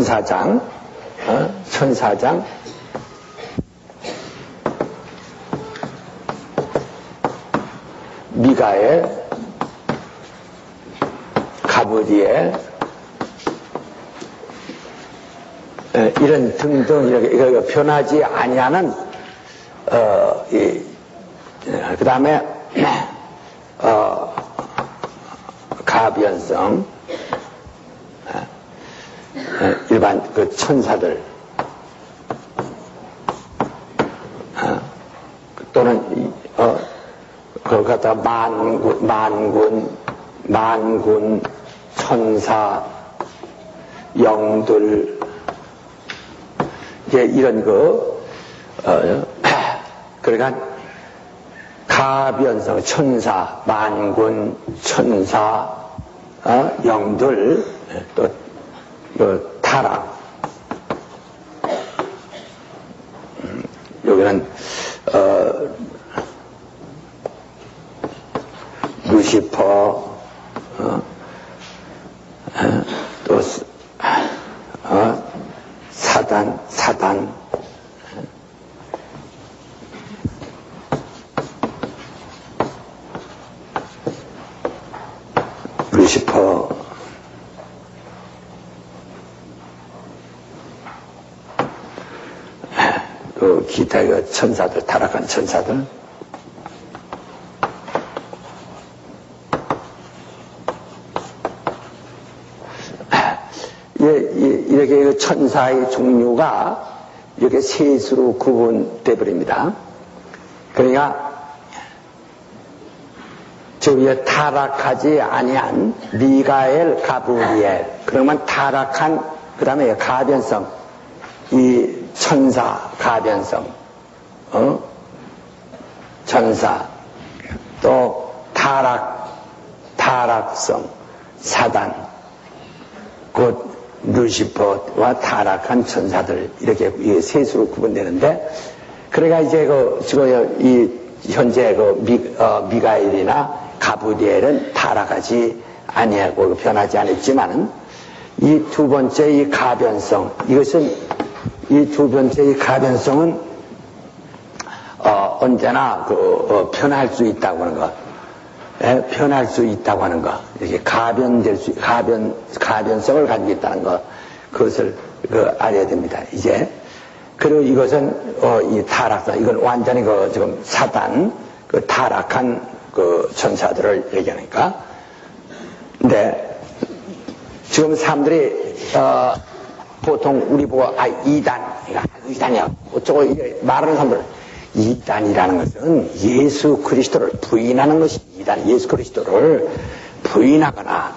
천사장, 천사장, 미가엘, 가브리엘, 이런 등등 이렇게 변하지 아니하는 그 다음에 가변성, 일반 그 천사들 또는 그걸 갖다가 만군, 천사, 영들, 이제 이런 그러니까 가변성, 천사, 만군, 천사, 영들, 또 타락. 여기는 루시퍼, 또 사단, 루시퍼, 또 기타 그 천사들, 타락한 천사들, 이렇게 천사의 종류가 이렇게 셋으로 구분돼 버립니다. 그러니까 저 위에 타락하지 아니한 미가엘, 가브리엘, 그러면 타락한, 그 다음에 가변성, 이 천사, 가변성, 천사, 또 타락성, 사단, 곧 루시퍼와 타락한 천사들, 이렇게 셋으로 구분되는데, 그러니까 이제 현재 미가엘이나 가브리엘은 타락하지 아니하고 변하지 않았지만은, 이 두 번째 이 가변성, 이 두 번째 이 가변성은, 언제나 변할 수 있다고 하는 것. 변할 수 있다고 하는 것, 이렇게 가변성을 가지고 있다는 것, 그것을 알아야 됩니다. 이제 그리고 이것은 이 타락성, 이건 완전히 지금 사단, 타락한 천사들을 얘기하니까. 근데 지금 사람들이 보통 우리 보고 이단이야. 어쩌고 말하는 사람들. 이단이라는 것은 예수 그리스도를 부인하는 것이 이단, 예수 그리스도를 부인하거나,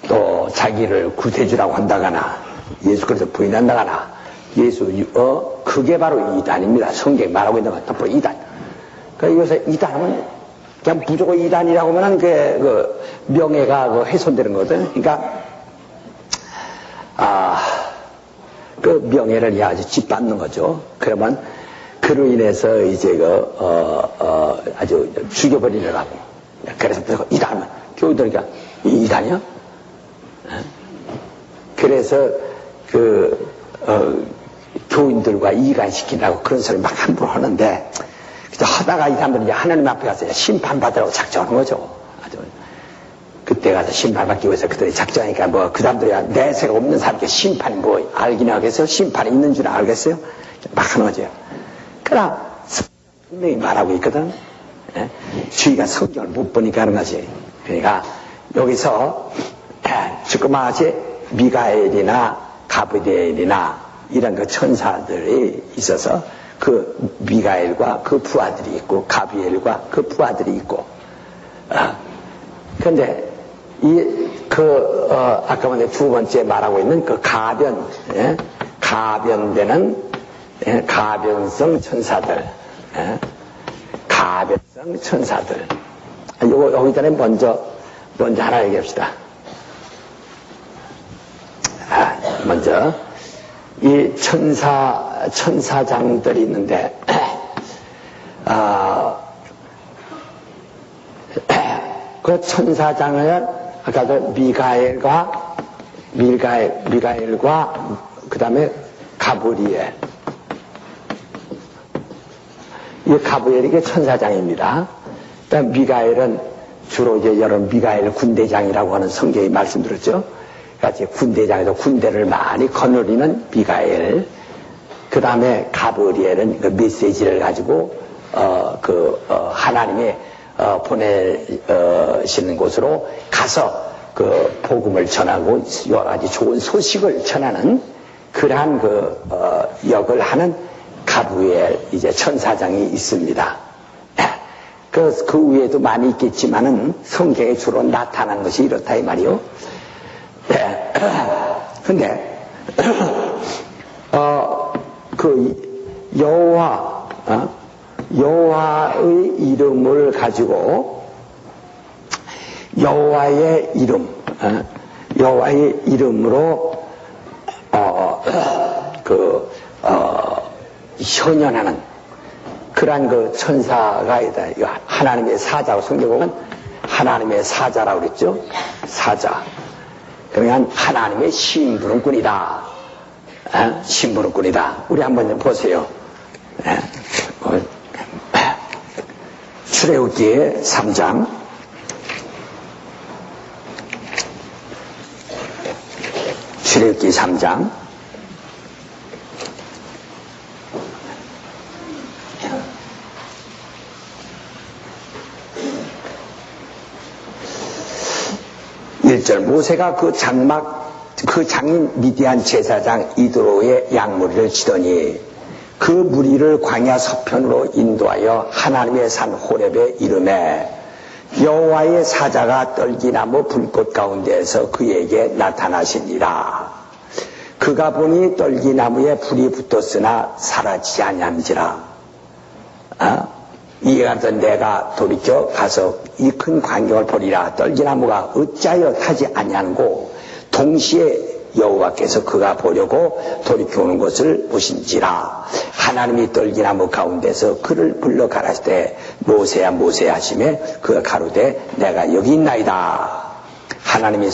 또 자기를 구세주라고 한다거나, 예수 그리스도를 부인한다거나, 그게 바로 이단입니다. 성경이 말하고 있는 건 바로 이단. 그러니까 이것을 이단은 그냥 무조건 이단이라고 하면 명예가 훼손되는 거거든. 그러니까, 그 명예를 아주 짓밟는 거죠. 그러면 그로 인해서 이제 아주 죽여버리려고. 그래서 이단은 교우들이니까 이단이야? 그래서 교인들과 이간시키려고 그런 소리 막 함부로 하는데, 하다가 이 사람들은 이제 하나님 앞에 가서 심판받으라고 작정하는 거죠. 아주. 그때 가서 심판받기 위해서 그들이 작정하니까 그 사람들이 내세가 없는 사람께 심판이 알긴 하겠어요? 심판이 있는 줄 알겠어요? 막 하는 거죠. 그러나 분명히 말하고 있거든. 주의가 성경을 못 보니까 하는 거지. 그러니까 여기서 지금까지 미가엘이나 가브리엘이나 이런 천사들이 있어서 그 미가엘과 그 부하들이 있고 가브리엘과 그 부하들이 있고. 그런데 아까 먼저 두 번째 말하고 있는 가변되는 가변성 천사들, 가변성 천사들. 여기 전에 먼저 하나 얘기합시다. 먼저 이 천사장들이 있는데, 그 천사장을 아까 미가엘과 미가엘과 그 다음에 가브리엘. 이 가브리엘이 이게 천사장입니다. 그다음 미가엘은 주로 이제 여러분 미가엘 군대장이라고 하는 성경이 말씀드렸죠. 그러니까 군대장에서 군대를 많이 거느리는 미가엘. 그 다음에 가브리엘은 그 메시지를 가지고 하나님이 보내시는 곳으로 가서 그 복음을 전하고 여러 가지 좋은 소식을 전하는 그러한 역을 하는 가브리엘 이제 천사장이 있습니다. 그 위에도 많이 있겠지만은 성경에 주로 나타나는 것이 이렇다 이 말이요. 근데 여호와의 이름을 가지고 여호와의 이름으로 현현하는 그러한 그 천사가 있다. 하나님의 사자고 성경 보면 하나님의 사자라고 그랬죠. 사자. 그러니까 하나님의 심부름꾼이다. 심부름꾼이다. 우리 한번 좀 보세요. 출애굽기 3장. 출애굽기 3장. 모세가 그 장인 미디안 제사장 이드로의 양무리를 치더니 그 무리를 광야 서편으로 인도하여 하나님의 산 호렙에 이르매 여호와의 사자가 떨기나무 불꽃 가운데에서 그에게 나타나시니라. 그가 보니 떨기나무에 불이 붙었으나 사라지지 아니한지라. 이에 가서 내가 돌이켜 가서 이 큰 광경을 보리라. 떨기나무가 어찌하여 타지 아니하고 동시에 여호와께서 그가 보려고 돌이켜오는 것을 보신지라. 하나님이 떨기나무 가운데서 그를 불러 가라실 때 모세야 모세야 하시매 그가 가로되 내가 여기 있나이다. 하나님이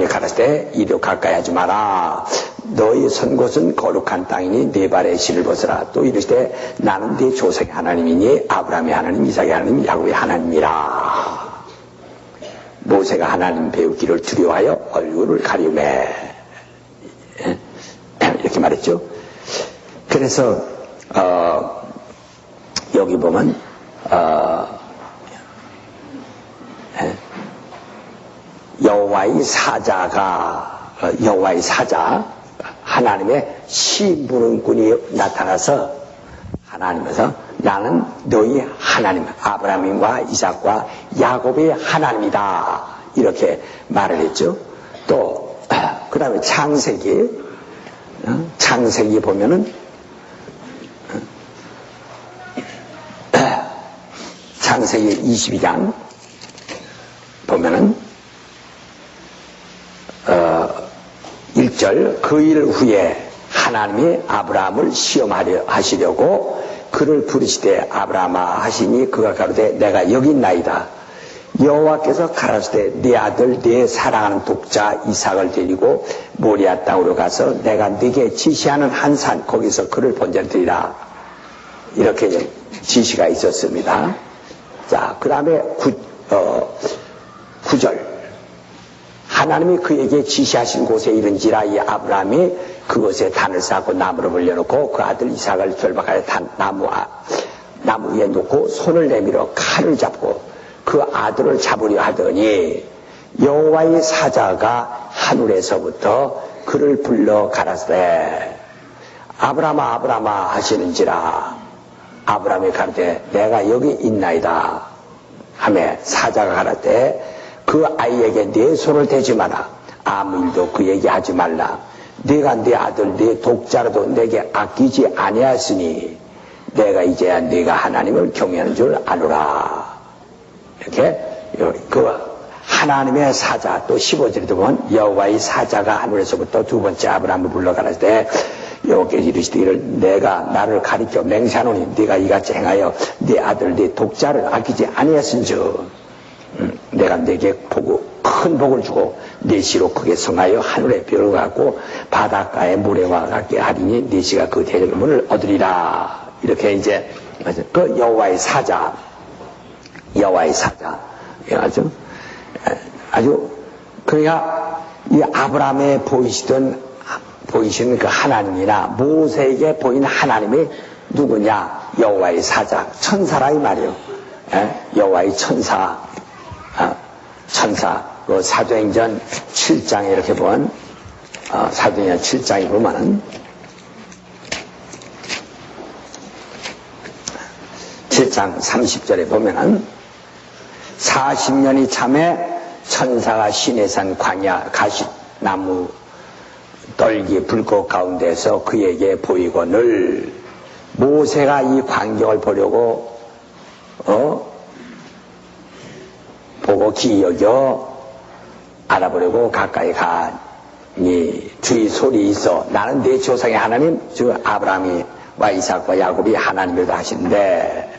가라실 때 이리 가까이 하지 마라. 너희 선 곳은 거룩한 땅이니 네 발의 실을 벗으라. 또 이르시되 나는 네 조상의 하나님이니 아브라함의 하나님, 이삭의 하나님, 야곱의 하나님이라. 모세가 하나님 배우기를 두려워하여 얼굴을 가리우매 이렇게 말했죠. 그래서 여기 보면 여호와의 사자 하나님의 심부름꾼이 나타나서 하나님에서 나는 너희 하나님 아브라함과 이삭과 야곱의 하나님이다 이렇게 말을 했죠. 또 그 다음에 창세기 보면은 창세기 22장 보면은 1절 그 일 후에 하나님이 아브라함을 시험하려 하시려고 그를 부르시되 아브라함아 하시니 그가 가로되 내가 여기 있나이다. 여호와께서 가라사대 네 아들 네 사랑하는 독자 이삭을 데리고 모리아 땅으로 가서 내가 네게 지시하는 한 산 거기서 그를 번제드리라. 이렇게 지시가 있었습니다. 자, 그 다음에 9절 하나님이 그에게 지시하신 곳에 이른지라. 이 아브라함이 그곳에 단을 쌓고 나무를 벌려놓고 그 아들 이삭을 결박하여 나무 위에 놓고 손을 내밀어 칼을 잡고 그 아들을 잡으려 하더니 여호와의 사자가 하늘에서부터 그를 불러 가라사대 아브라함아 아브라함아 하시는지라. 아브라함이 가로되 내가 여기 있나이다 하매 사자가 가라되 그 아이에게 네 손을 대지 마라. 아무 일도 그에게 하지 말라. 네가 네 아들 네 독자라도 내게 아끼지 아니하였으니 내가 이제야 네가 하나님을 경외하는 줄 아노라. 이렇게 하나님의 사자 또 15절에도 보면 여호와의 사자가 하늘에서부터 두 번째 아브라함을 불러가라을 때 여호와께서 이르시되 내가 나를 가리켜 맹세하노니 네가 이같이 행하여 네 아들 네 독자를 아끼지 아니하였은즉 내가 네게 보고 큰 복을 주고 내시로 크게 성하여 하늘의 별을 갖고 바닷가의 모래와 같게 하리니 내시가 그 대접문을 얻으리라. 이렇게 이제 그 여호와의 사자 아주 그러니까 이 아브라함에 보이시는 그 하나님이나 모세에게 보이는 하나님이 누구냐? 여호와의 사자, 천사라 이 말이에요. 여호와의 천사. 그 사도행전 7장에 이렇게 보면 사도행전 7장에 보면은 7장 30절에 보면은 40년이 참에 천사가 시내산 광야 가시나무 떨기 불꽃 가운데서 그에게 보이거늘 모세가 이 광경을 보려고 보고 기여겨 알아보려고 가까이 가니 주의 소리 있어 나는 내 조상의 하나님 즉 아브라함과 이삭과 야곱이 하나님이라고 하신대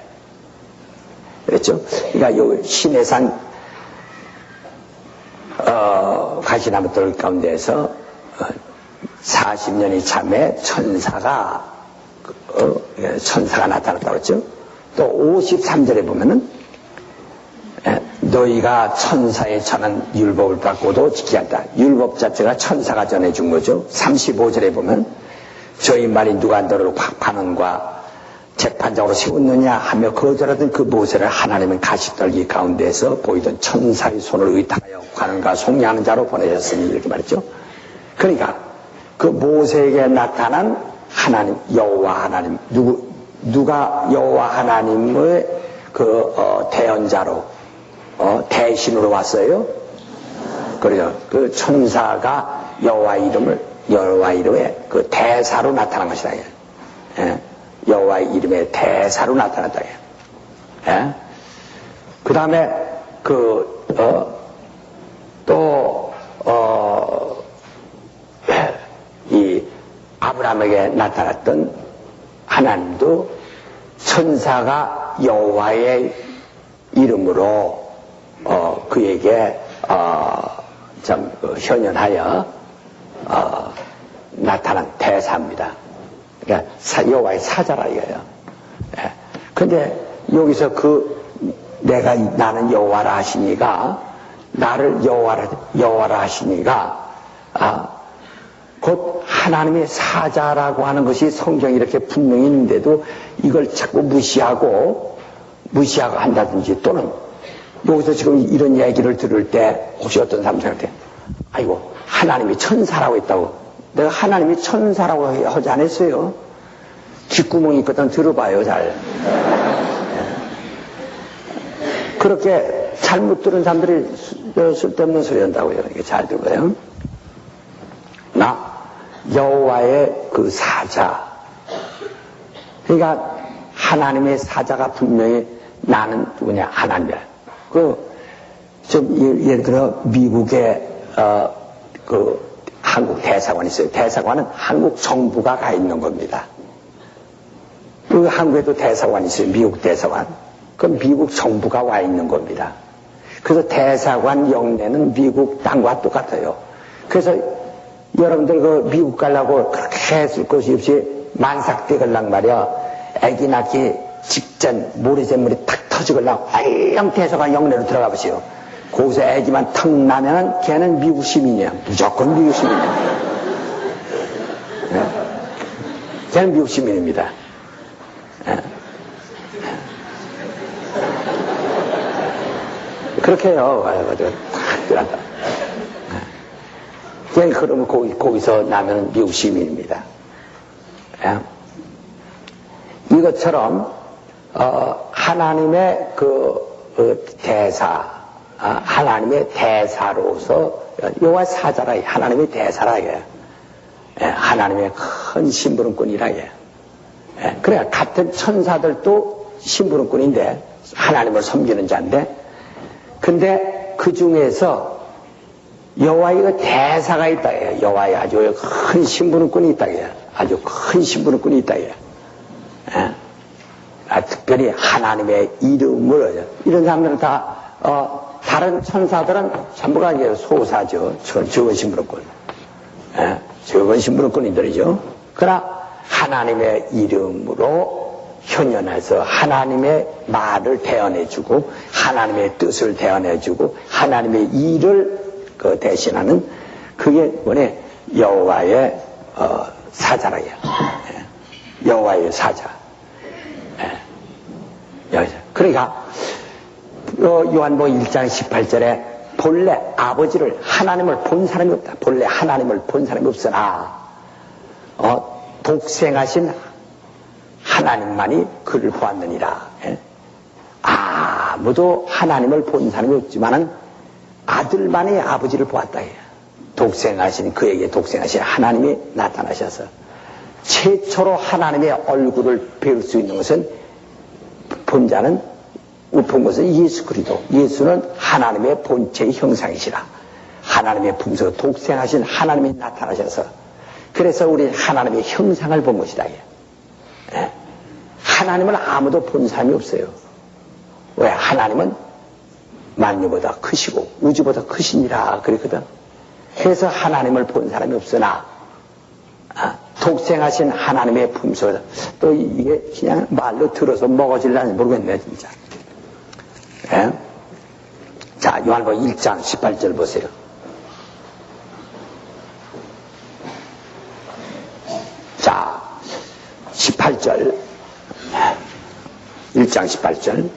그랬죠? 그러니까 요 시내산 가시나무 떨 가운데서 40년이 참에 천사가 나타났다고 그랬죠? 또 53절에 보면은 너희가 천사에 전한 율법을 받고도 지켜야 한다. 율법 자체가 천사가 전해준 거죠. 35절에 보면 저희 말이 누가 너를 관원과 재판장으로 세웠느냐 하며 거절하던 그 모세를 하나님은 가시떨기 가운데서 보이던 천사의 손을 의탁하여 관원과 속량하는 자로 보내셨으니 이렇게 말했죠. 그러니까 그 모세에게 나타난 하나님 여호와 하나님 누가 여호와 하나님의 대언자로 대신으로 왔어요. 그래요. 그 천사가 여호와 이름에 그 대사로 나타난 것이다. 여호와의 이름의 대사로 나타났다. 그 다음에 이 아브라함에게 나타났던 하나님도 천사가 여호와의 이름으로 그에게 현현하여 나타난 대사입니다. 그러니까 여호와의 사자라 이거예요. 근데 여기서 나는 여호와라 하시니가 나를 여호와라 하시니가 곧 하나님의 사자라고 하는 것이 성경에 이렇게 분명히 있는데도 이걸 자꾸 무시하고 한다든지 또는 여기서 지금 이런 얘기를 들을 때 혹시 어떤 사람들한테 아이고 하나님이 천사라고 했다고 내가 하나님이 천사라고 하지 않았어요. 귓구멍이 있거든 들어봐요 잘. 그렇게 잘못 들은 사람들이 쓸데없는 소리 한다고요. 이게 잘 들어봐요. 나 여호와의 그 사자 그러니까 하나님의 사자가 분명히 나는 누구냐 하나님이야. 예를 들어 미국에 한국 대사관이 있어요. 대사관은 한국 정부가 가 있는 겁니다. 한국에도 대사관이 있어요. 미국 대사관. 그럼 미국 정부가 와 있는 겁니다. 그래서 대사관 영내는 미국 땅과 똑같아요. 그래서 여러분들 미국 가려고 그렇게 했을 것이 없이 만삭대 걸랑 말이야. 애기 낳기 직전 모래샘물이 탁 터지걸랑 빨랑 대사관 영내로 들어가 보세요. 거기서 애기만 턱 나면은 걔는 미국 시민이야. 무조건 미국 시민이야. 네? 걔는 미국 시민입니다. 네? 그렇게 해요. 탁 들어간다. 걔는 그러면 거기서 나면 미국 시민입니다. 네? 이것처럼 하나님의 대사 하나님의 대사로서 여호와 사자라 하나님의 대사라 이게 하나님의 큰 심부름꾼이라 이게 그래 같은 천사들도 심부름꾼인데 하나님을 섬기는 자인데 근데 그 중에서 여호와의 대사가 있다 이게 여호와의 아주 큰 심부름꾼이 있다 이게 아주 큰 심부름꾼이 있다 이게 특별히 하나님의 이름을 이런 사람들은 다 다른 천사들은 전부가 이제 소사죠. 적은 신부름꾼. 적은 신부름꾼인들이죠. 그러나 하나님의 이름으로 현현해서 하나님의 말을 대언해주고 하나님의 뜻을 대언해주고 하나님의 일을 대신하는 그게 뭐냐 여호와의 사자라요. 여호와의 사자. 그러니까 요한복음 1장 18절에 본래 아버지를 하나님을 본 사람이 없다. 본래 하나님을 본 사람이 없으나 독생하신 하나님만이 그를 보았느니라. 아무도 하나님을 본 사람이 없지만은 아들만이 아버지를 보았다. 독생하신 그에게 독생하신 하나님이 나타나셔서 최초로 하나님의 얼굴을 배울 수 있는 것은 본 자는 본 것은 예수 그리스도. 예수는 하나님의 본체의 형상이시라. 하나님의 품성 독생하신 하나님이 나타나셔서 그래서 우리 하나님의 형상을 본 것이다. 하나님을 아무도 본 사람이 없어요. 왜? 하나님은 만유보다 크시고 우주보다 크시니라 그랬거든. 그래서 하나님을 본 사람이 없으나 독생하신 하나님의 품성. 또 이게 그냥 말로 들어서 먹어질려는지 모르겠네 진짜. 자, 요한복음 1장 18절 보세요. 자, 18절 1장 18절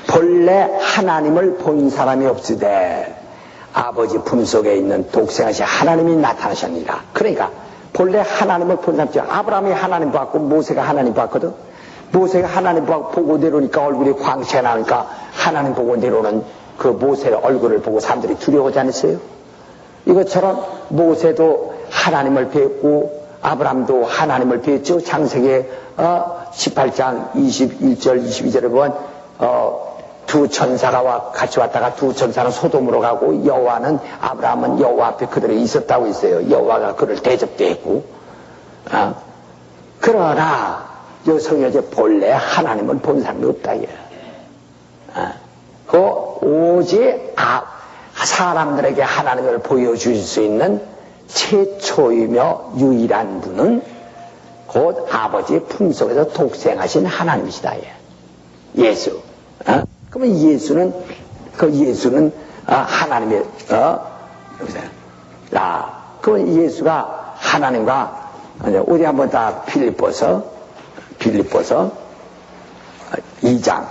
본래 하나님을 본 사람이 없으되 아버지 품속에 있는 독생하신 하나님이 나타나셨느니라. 그러니까 본래 하나님을 본 사람이 아브라함이 하나님 봤고 모세가 하나님 봤거든. 모세가 하나님 보고 내려오니까 얼굴이 광채가 나니까 하나님 보고 내려오는 그 모세의 얼굴을 보고 사람들이 두려워하지 않았어요? 이것처럼 모세도 하나님을 뵙고 아브라함도 하나님을 뵙죠. 창세기 18장 21절 22절에 보면 두 천사가 같이 왔다가 두 천사는 소돔으로 가고 여호와는 아브라함은 여호와 앞에 그들이 있었다고 했어요. 여호와가 그를 대접대했고 그러나 성경에 본래 하나님은 본 사람이 없다. 오직 사람들에게 하나님을 보여줄 수 있는 최초이며 유일한 분은 곧 아버지의 품속에서 독생하신 하나님이시다. 예수. 그러면 예수는 하나님의 그러면 예수가 하나님과 우리 한번 다 빌립보서 2장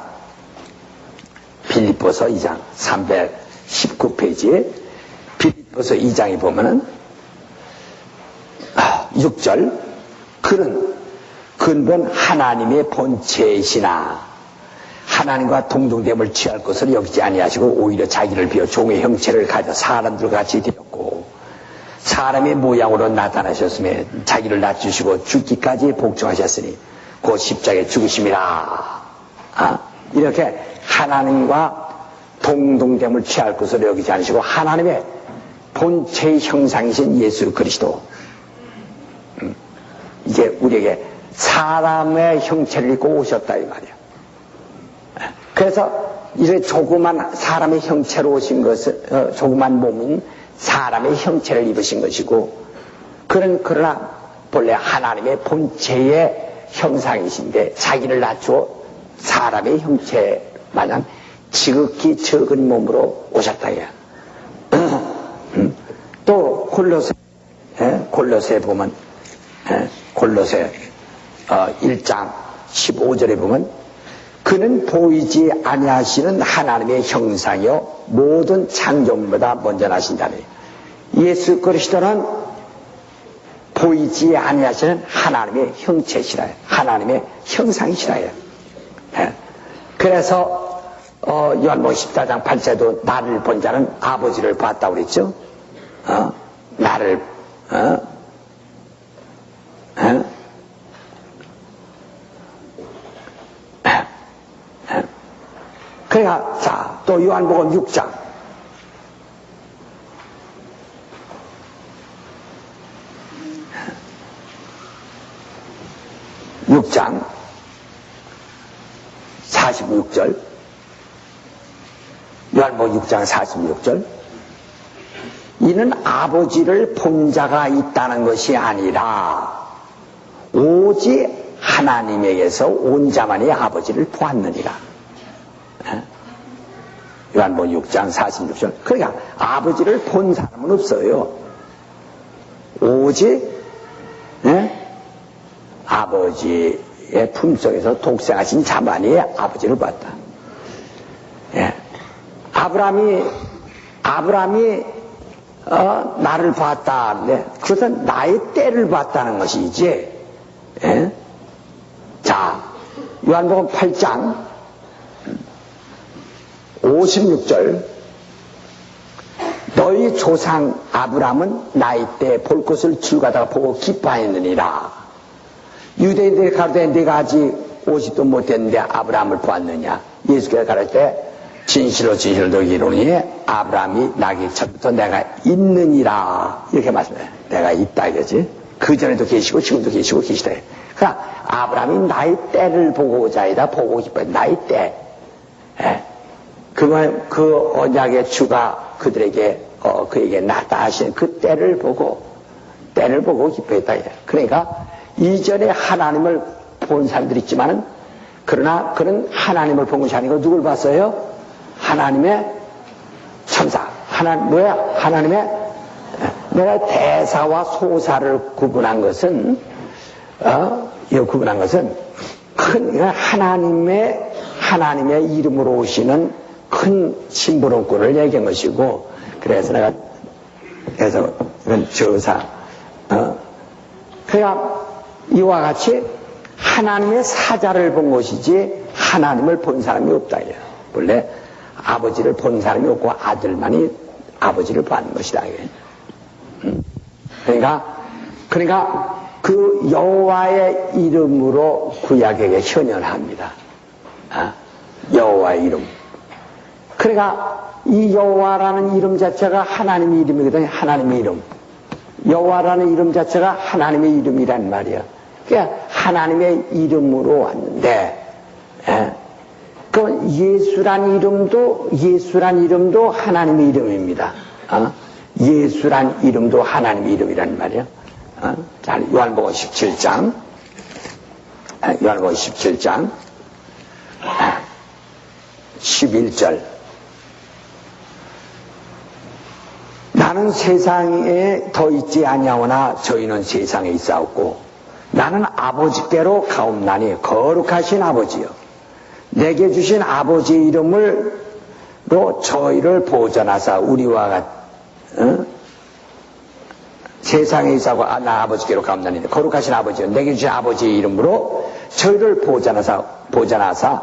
319페이지에 빌립보서 2장에 보면은 6절 그는 근본 하나님의 본체이시나 하나님과 동등됨을 취할 것을 여기지 아니하시고 오히려 자기를 비워 종의 형체를 가져 사람들과 같이 되었고 사람의 모양으로 나타나셨으며 자기를 낮추시고 죽기까지 복종하셨으니 곧 십자가에 죽으심이라. 이렇게 하나님과 동등됨을 취할 것을 여기지 않으시고 하나님의 본체의 형상이신 예수 그리스도 이제 우리에게 사람의 형체를 입고 오셨다 이 말이야. 그래서 이렇게 조그만 사람의 형체로 오신 것은 조그만 몸은 사람의 형체를 입으신 것이고 그러나 본래 하나님의 본체의 형상이신데 자기를 낮추어 사람의 형체 마냥 지극히 적은 몸으로 오셨다. 또 골로새 보면 골로새 1장 15절에 보면 그는 보이지 아니하시는 하나님의 형상이요 모든 창조물보다 먼저 나신다며. 예수 그리스도는 보이지 아니하시는 하나님의 형체시라. 하나님의 형상이시라. 그래서 요한복음 14장 8절도 나를 본 자는 아버지를 봤다고 그랬죠. 나를 그러니까 자, 또 요한복음 6장 46절 요한복음 6장 46절. 이는 아버지를 본 자가 있다는 것이 아니라 오직 하나님에게서 온 자만이 아버지를 보았느니라. 요한복음 6장 46절. 그러니까 아버지를 본 사람은 없어요. 오직 아버지의 품속에서 독생하신 자만이 아버지를 봤다. 아브라함이 나를 봤다. 그것은 나의 때를 봤다는 것이지. 자, 요한복음 8장 56절. 너희 조상 아브라함은 나의 때 볼 것을 줄 가다가 보고 기뻐하였느니라. 유대인들이 가로되 네가 아직 50도 못 됐는데 아브라함을 보았느냐. 예수께서 가르칠 진실로 진실로 너희에게 이르노니 아브라함이 나기 전부터 내가 있느니라. 이렇게 말씀해요. 내가 있다 이거지. 그 전에도 계시고 지금도 계시고 계시다. 그러니까 아브라함이 나의 때를 보고자 하다 보고 기뻐요. 나의 때. 그건 그 언약의 주가 그들에게 그에게 나타나신 그 때를 보고 기뻐했다. 그러니까 이전에 하나님을 본 사람들이 있지만은 그러나 그는 하나님을 본 것이 아니고 누굴 봤어요? 하나님의 천사. 하나님의 내가 대사와 소사를 구분한 것은 큰 하나님의 이름으로 오시는 큰 심부름꾼을 얘기한 것이고, 그래서 이건 저사. 그러니까 이와 같이 하나님의 사자를 본 것이지 하나님을 본 사람이 없다. 원래 아버지를 본 사람이 없고 아들만이 아버지를 보는 것이다. 그러니까 그 여호와의 이름으로 구약에게 현현합니다. 여호와의 이름. 그러니까 이 여호와라는 이름 자체가 하나님의 이름이거든요. 하나님의 이름. 여호와라는 이름 자체가 하나님의 이름이란 말이야. 그러니까 하나님의 이름으로 왔는데, 그 예수란 이름도 하나님의 이름입니다. 예수란 이름도 하나님의 이름이란 말이야. 자, 요한복음 17장 11절. 나는 세상에 더 있지 아니하오나 저희는 세상에 있사옵고 나는 아버지께로 가옵나니 거룩하신 아버지여 내게 주신 아버지의 이름으로 저희를 보전하사 우리와 세상에 있사고 나 아버지께로 가옵나니 거룩하신 아버지여 내게 주신 아버지의 이름으로 저희를 보전하사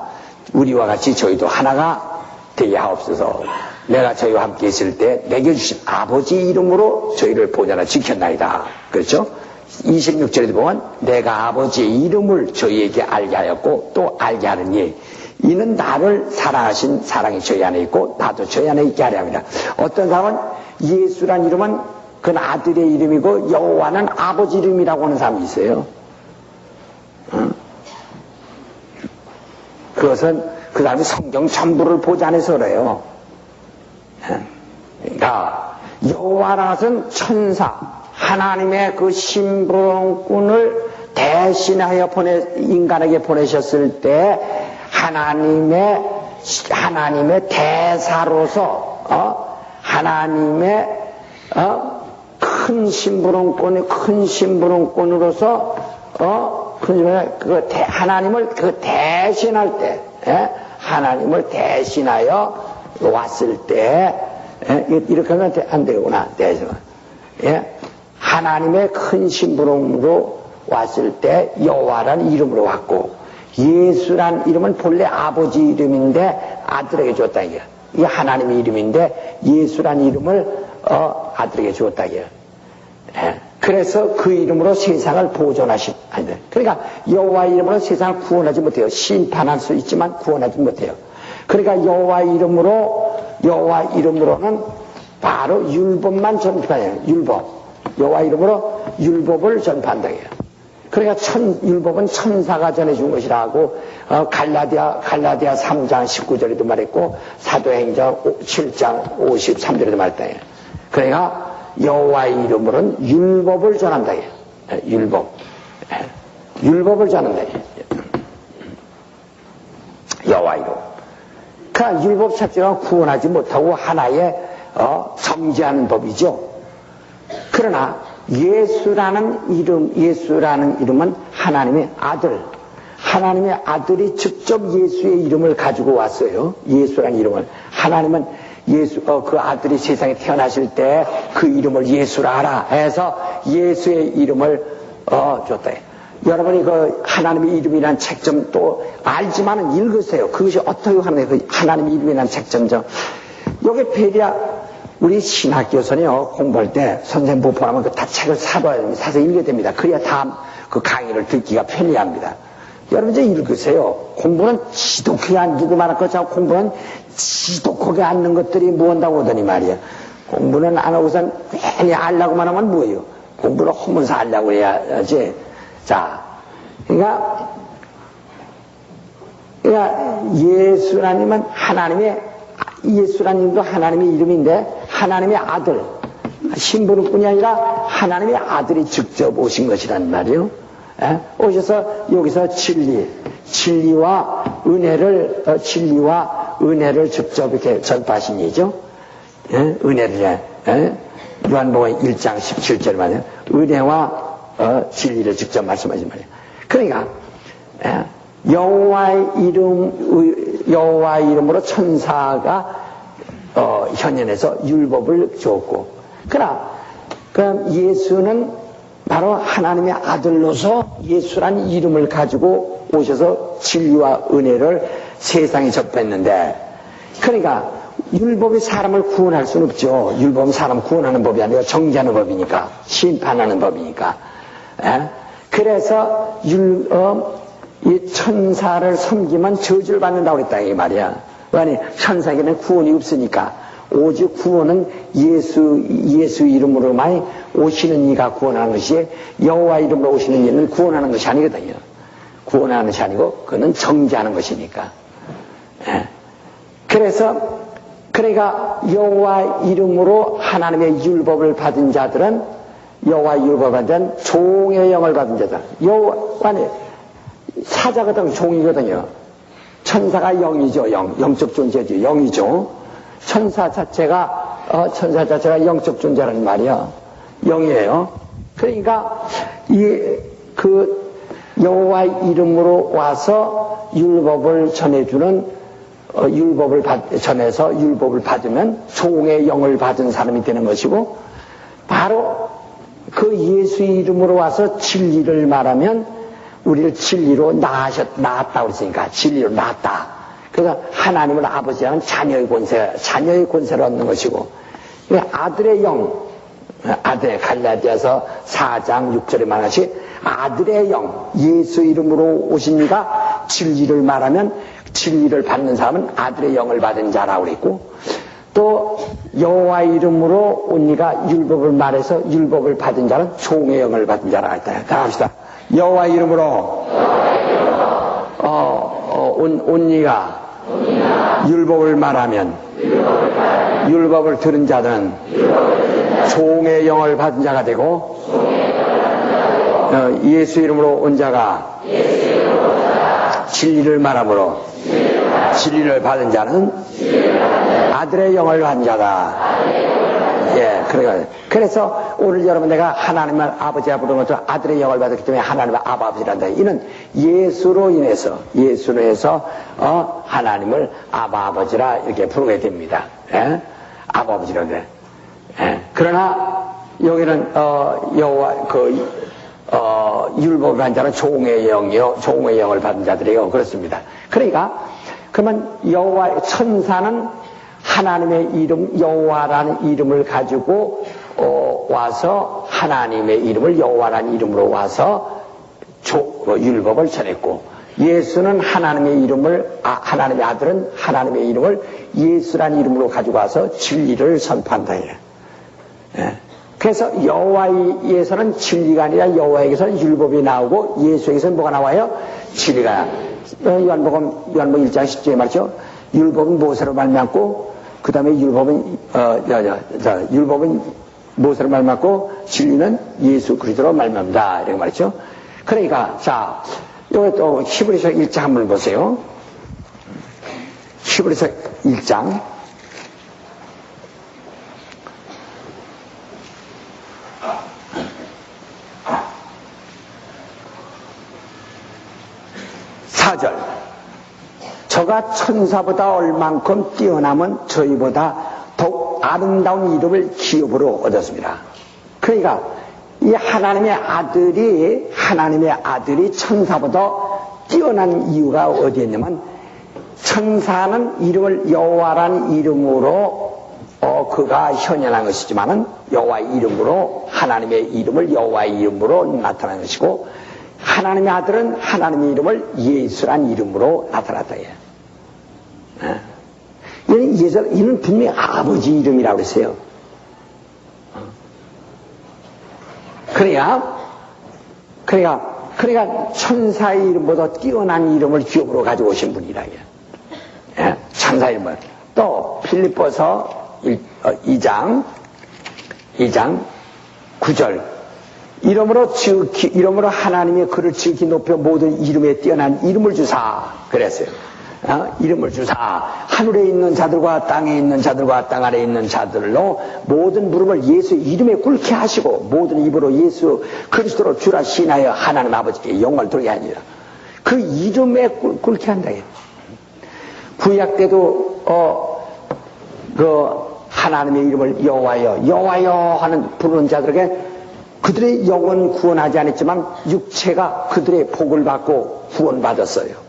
우리와 같이 저희도 하나가 되게 하옵소서. 내가 저희와 함께 있을 때 내게 주신 아버지 이름으로 저희를 보존하여 지켰나이다. 그렇죠? 26절에도 보면 내가 아버지의 이름을 저희에게 알게 하였고 또 알게 하느니 이는 나를 사랑하신 사랑이 저희 안에 있고 나도 저희 안에 있게 하려 합니다. 어떤 사람은 예수란 이름은 그건 아들의 이름이고 여호와는 아버지 이름이라고 하는 사람이 있어요. 그것은 그 사람이 성경 전부를 보지 않아서 그래요. 그러니까 여호와라는 것은 천사, 하나님의 그 심부름꾼을 대신하여 인간에게 보내셨을 때 하나님의 대사로서 하나님의 큰 심부름꾼으로서 하나님을 대신할 때 하나님을 대신하여 왔을 때 이렇게 하면 안 되구나. 하나님의 큰 심부름으로 왔을 때 여호와라는 이름으로 왔고 예수란 이름은 본래 아버지 이름인데 아들에게 줬다 이게. 이게 하나님의 이름인데 예수란 이름을 아들에게 줬다 이게. 그래서 그 이름으로 세상을 보존하신 아니다. 그러니까 여호와 이름으로 세상을 구원하지 못해요. 심판할 수 있지만 구원하지 못해요. 그러니까 여호와 이름으로는 바로 율법만 전파해요. 율법. 여호와 이름으로 율법을 전파한다 해요. 그러니까 율법은 천사가 전해준 것이라고 갈라디아 3장 19절에도 말했고 사도행전 7장 53절에도 말했다. 그러니까 여호와의 이름으로는 율법을 전한다. 율법을 전한다. 여호와 이름. 그러니까 율법 자체가 구원하지 못하고 하나의 정죄하는 법이죠. 그러나 예수라는 이름은 하나님의 아들이 직접 예수의 이름을 가지고 왔어요. 예수라는 이름을. 하나님은 그 아들이 세상에 태어나실 때 그 이름을 예수라 하라 해서 예수의 이름을 줬다. 여러분이 그 하나님의 이름이라는 책 좀 또 알지만은 읽으세요. 그것이 어떻게 하는 그 하나님의 이름이라는 책 좀 요게 베리아 우리 신학교에서는요, 공부할 때 선생님 보고하면 그 다 책을 사서 읽어야 됩니다. 그래야 다음 그 강의를 듣기가 편리합니다. 여러분 이제 읽으세요. 공부는 지독하게 안 두고 말할 것처럼 공부는 지독하게 않는 것들이 뭐한다고 하더니 말이야. 공부는 안 하고선 괜히 알라고만 하면 뭐예요? 공부를 하면서 알라고 해야지. 자, 그러니까 예수라님은 예수라님도 하나님의 이름인데 하나님의 아들, 신부는뿐이 아니라 하나님의 아들이 직접 오신 것이란 말이에요. 오셔서 여기서 진리와 은혜를 직접 이렇게 전파하신 이죠. 은혜를 요한복음 1장 17절 말이에요. 은혜와 진리를 직접 말씀하신 말이에요. 그러니까 여호와의 이름으로 천사가 현현에서 율법을 줬고, 그럼 예수는 바로 하나님의 아들로서 예수란 이름을 가지고 오셔서 진리와 은혜를 세상에 접했는데, 그러니까 율법이 사람을 구원할 수는 없죠. 율법은 사람을 구원하는 법이 아니라 정죄하는 법이니까, 심판하는 법이니까. 그래서 이 천사를 섬기면 저주를 받는다고 그랬다 이 말이야. 아니 천사에게는 구원이 없으니까 오직 구원은 예수 이름으로만 오시는 이가 구원하는 것이, 여호와 이름으로 오시는 이는 구원하는 것이 아니거든요. 구원하는 것이 아니고 그는 정죄하는 것이니까. 그러니까 여호와 이름으로 하나님의 율법을 받은 자들은, 여호와 율법을 받은 종의 영을 받은 자들, 사자거든, 종이거든요. 천사가 영이죠. 영적 존재죠. 영이죠. 천사 자체가 영적 존재라는 말이야. 영이에요. 그러니까 여호와 이름으로 와서 율법을 전해주는, 전해서 율법을 받으면 종의 영을 받은 사람이 되는 것이고, 바로 그 예수 이름으로 와서 진리를 말하면 우리를 진리로 낳았다고 그랬으니까, 진리로 낳았다. 그래서 하나님을 아버지라는 자녀의 권세를 얻는 것이고, 아들의 영, 갈라디아서 4장 6절에 말하시, 아들의 영, 예수 이름으로 오신 이가 진리를 말하면 진리를 받는 사람은 아들의 영을 받은 자라고 그랬고, 또 여호와 이름으로 온 이가 율법을 말해서 율법을 받은 자는 종의 영을 받은 자라고 했다. 다 합시다. 여호와 이름으로 온 이가 율법을 말하면 율법을 들은 자들은 종의 영을 받은 자가 되고, 예수 이름으로 온 자가 진리를 말함으로 진리를 받은 자는 아들의 영을 받은 자다. 그래서 오늘 여러분 내가 하나님을 아버지라 부르는 것도 아들의 영을 받았기 때문에 하나님을 아버지란다. 이는 예수로 인해서 하나님을 아버지라 이렇게 부르게 됩니다. 아버지라 그래. 그러나 여기는 여호와 율법을 받은 자는 종의 영을 받은 자들이요. 그렇습니다. 그러니까 그러면 천사는 하나님의 이름, 여호와라는 이름을 가지고 와서 하나님의 이름을 여호와라는 이름으로 와서 율법을 전했고, 예수는 하나님의 아들은 하나님의 이름을 예수라는 이름으로 가지고 와서 진리를 선포한다. 그래서 여호와에게서는 진리가 아니라 여호와에게서는 율법이 나오고 예수에게서는 뭐가 나와요? 진리가. 요한복음 1장 10절에 말이죠. 율법은 모세로 말미암고 그 다음에 율법은 모세로 말미암고 진리는 예수 그리스도로 말미암다 이렇게 말이죠. 그러니까 자 요거 또 히브리서 1장 한번 보세요. 히브리서 1장 4절 저가 천사보다 얼만큼 뛰어남은 저희보다 더욱 아름다운 이름을 기업으로 얻었습니다. 그러니까 이 하나님의 아들이 천사보다 뛰어난 이유가 어디에 있냐면 천사는 이름을 여호와라는 이름으로 그가 현현한 것이지만은 여호와의 이름으로 하나님의 이름을 여호와의 이름으로 나타난 것이고 하나님의 아들은 하나님의 이름을 예수란 이름으로 나타났다. 이는 분명히 아버지 이름이라고 했어요. 그러니까 천사의 이름보다 뛰어난 이름을 기업으로 가지고 오신 분이라. 천사의 이름을. 또 필립보서 2장 9절 이름으로 하나님의 그를 지극히 높여 모든 이름에 뛰어난 이름을 주사 그랬어요. 이름을 주사 하늘에 있는 자들과 땅에 있는 자들과 땅 아래에 있는 자들로 모든 무릎을 예수 이름에 꿇게 하시고 모든 입으로 예수 그리스도로 주라 신하여 하나님 아버지께 영광을 돌게 하니라. 그 이름에 꿇게 한다. 구약 때도 그 하나님의 이름을 여호와여 하는 부르는 자들에게 그들의 영은 구원하지 않았지만 육체가 그들의 복을 받고 구원받았어요.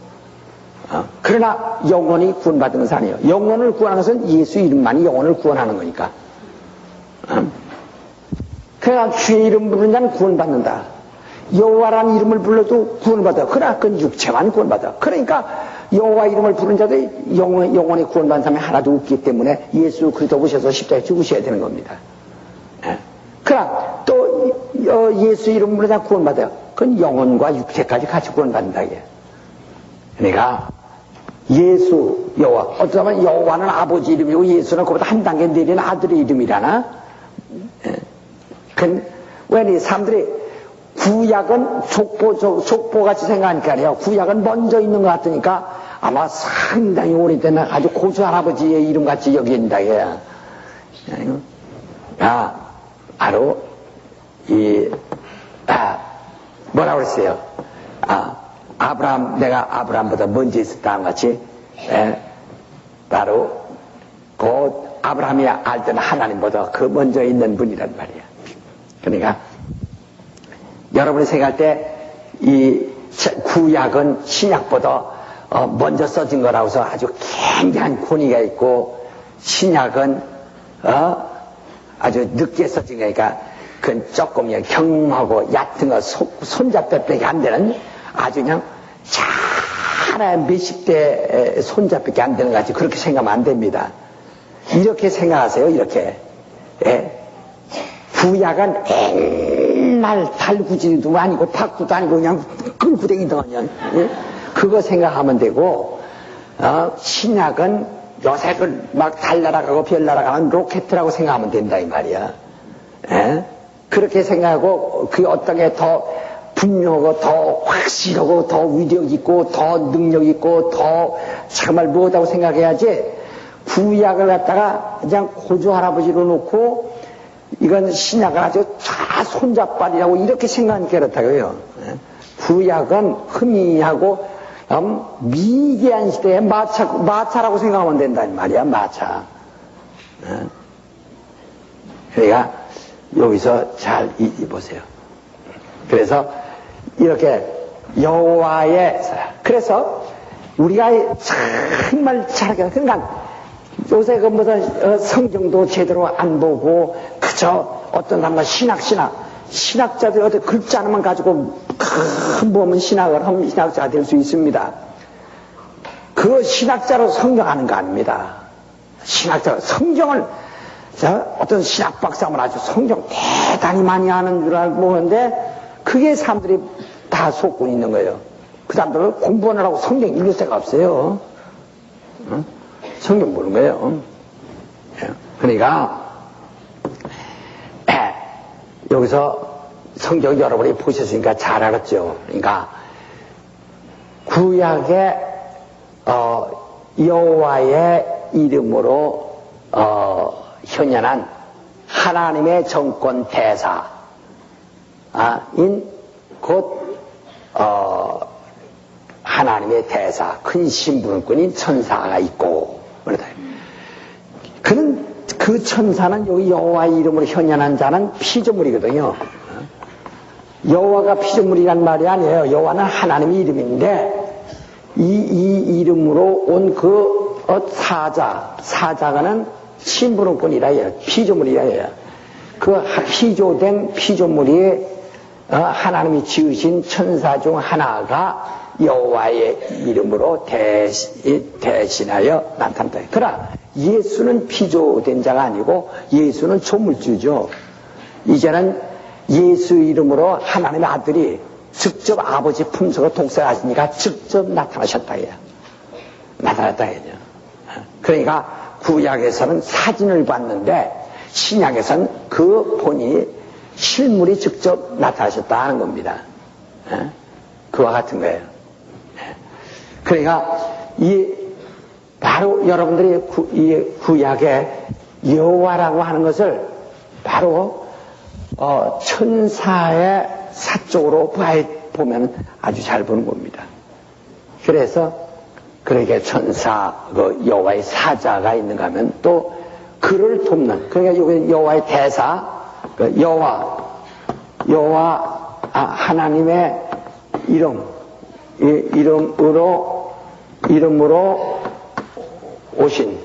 그러나 영혼이 구원받은 것은 아니에요. 영혼을 구원하는 것은 예수 이름만이 영혼을 구원하는 거니까. 그러나 주의 이름 부르는 자는 구원받는다. 여호와라는 이름을 불러도 구원받아. 그러나 그건 육체만 구원받아. 그러니까 여호와 이름을 부르는 자들이 영혼이 구원받은 사람이 하나도 없기 때문에 예수 그리스도 오셔서 십자가에 죽으셔야 되는 겁니다. 그러나 또 예수 이름 부르는 자 구원받아요. 그건 영혼과 육체까지 같이 구원받는다. 그러니까 예수 여호와 어쩌면 여호와는 아버지 이름이고 예수는 그보다 한 단계 내린 아들의 이름이라나. 왜 사람들이 구약은 족보같이 생각하니까 아니에요. 구약은 먼저 있는 것 같으니까 아마 상당히 오래된 아주 고수 할아버지의 이름같이 여긴다. 바로 뭐라고 그랬어요? 내가 아브라함보다 먼저 있었다는 같이, 바로, 아브라함이 알던 하나님보다 그 먼저 있는 분이란 말이야. 그러니까, 여러분이 생각할 때, 이 구약은 신약보다 먼저 써진 거라고 해서 아주 굉장한 권위가 있고, 신약은, 아주 늦게 써진 거니까, 그건 조금 경하고 얕은 거, 손잡배밖에 안 되는 아주 그냥 차라리 몇십 대 손잡밖에 안 되는 것 같이 그렇게 생각하면 안 됩니다. 이렇게 생각하세요. 이렇게. 구약은 옛날 달구지도 아니고 탁구도 아니고 그냥 끌구댕이도 그냥 그거 생각하면 되고 신약은 요새 막 달 날아가고 별 날아가는 로켓이라고 생각하면 된다 이 말이야. 그렇게 생각하고 그게 어떤 게 더 분명하고 더 확실하고 더 위력 있고 더 능력 있고 더 정말 무엇하고 생각해야지 구약을 갖다가 그냥 고조 할아버지로 놓고 이건 신약은 아주 다 손잡발이라고 이렇게 생각하니까 그렇다고요. 구약은 희미하고 미개한 시대에 마차라고 생각하면 된다는 말이야. 마차. 그러니까 여기서 잘 보세요. 그래서 이렇게 여호와의 그래서 우리가 정말 잘하게 그러니까 요새 그 무슨 성경도 제대로 안 보고 그저 어떤 사람은 신학자들이 어떤 글자 하나만 가지고 큰 보면 신학자가 될 수 있습니다. 그 신학자로 성경하는 거 아닙니다. 신학자로 성경을 어떤 신학 박사면 아주 성경 대단히 많이 하는 줄 알고 보는데 그게 사람들이 다 속고 있는 거예요. 그 사람들은 공부하느라고 성경 읽을 새가 없어요. 응? 성경 모르는 거예요. 그러니까 여기서 성경 여러분이 보셨으니까 잘 알았죠. 그러니까 구약의 여호와의 이름으로 현현한 하나님의 정권 대사인 곧 하나님의 대사 큰 신분권인 천사가 있고 그러다. 그는 그 천사는 여기 여호와의 이름으로 현현한 자는 피조물이거든요. 여호와가 피조물이란 말이 아니에요. 여호와는 하나님의 이름인데 이 이름으로 온 그 사자가는 신분권이라 해요. 피조물이라 해요. 그 피조된 피조물이 하나님이 지으신 천사 중 하나가 여호와의 이름으로 대신하여 나타났다. 그러나 예수는 피조된 자가 아니고 예수는 조물주죠. 이제는 예수 이름으로 하나님의 아들이 직접 아버지 품속을 독생하시니까 직접 나타나셨다 해요. 나타났다 해요. 그러니까 구약에서는 사진을 봤는데 신약에서는 그 본이 실물이 직접 나타나셨다 하는 겁니다. 그와 같은 거예요. 그러니까 바로 여러분들이 이 구약의 여호와라고 하는 것을 바로 천사의 사쪽으로 보면 아주 잘 보는 겁니다. 그래서 그러게 천사, 여호와의 사자가 있는가 하면 또 그를 돕는, 그러니까 여기 여호와의 대사, 여호와 하나님의 이름으로 오신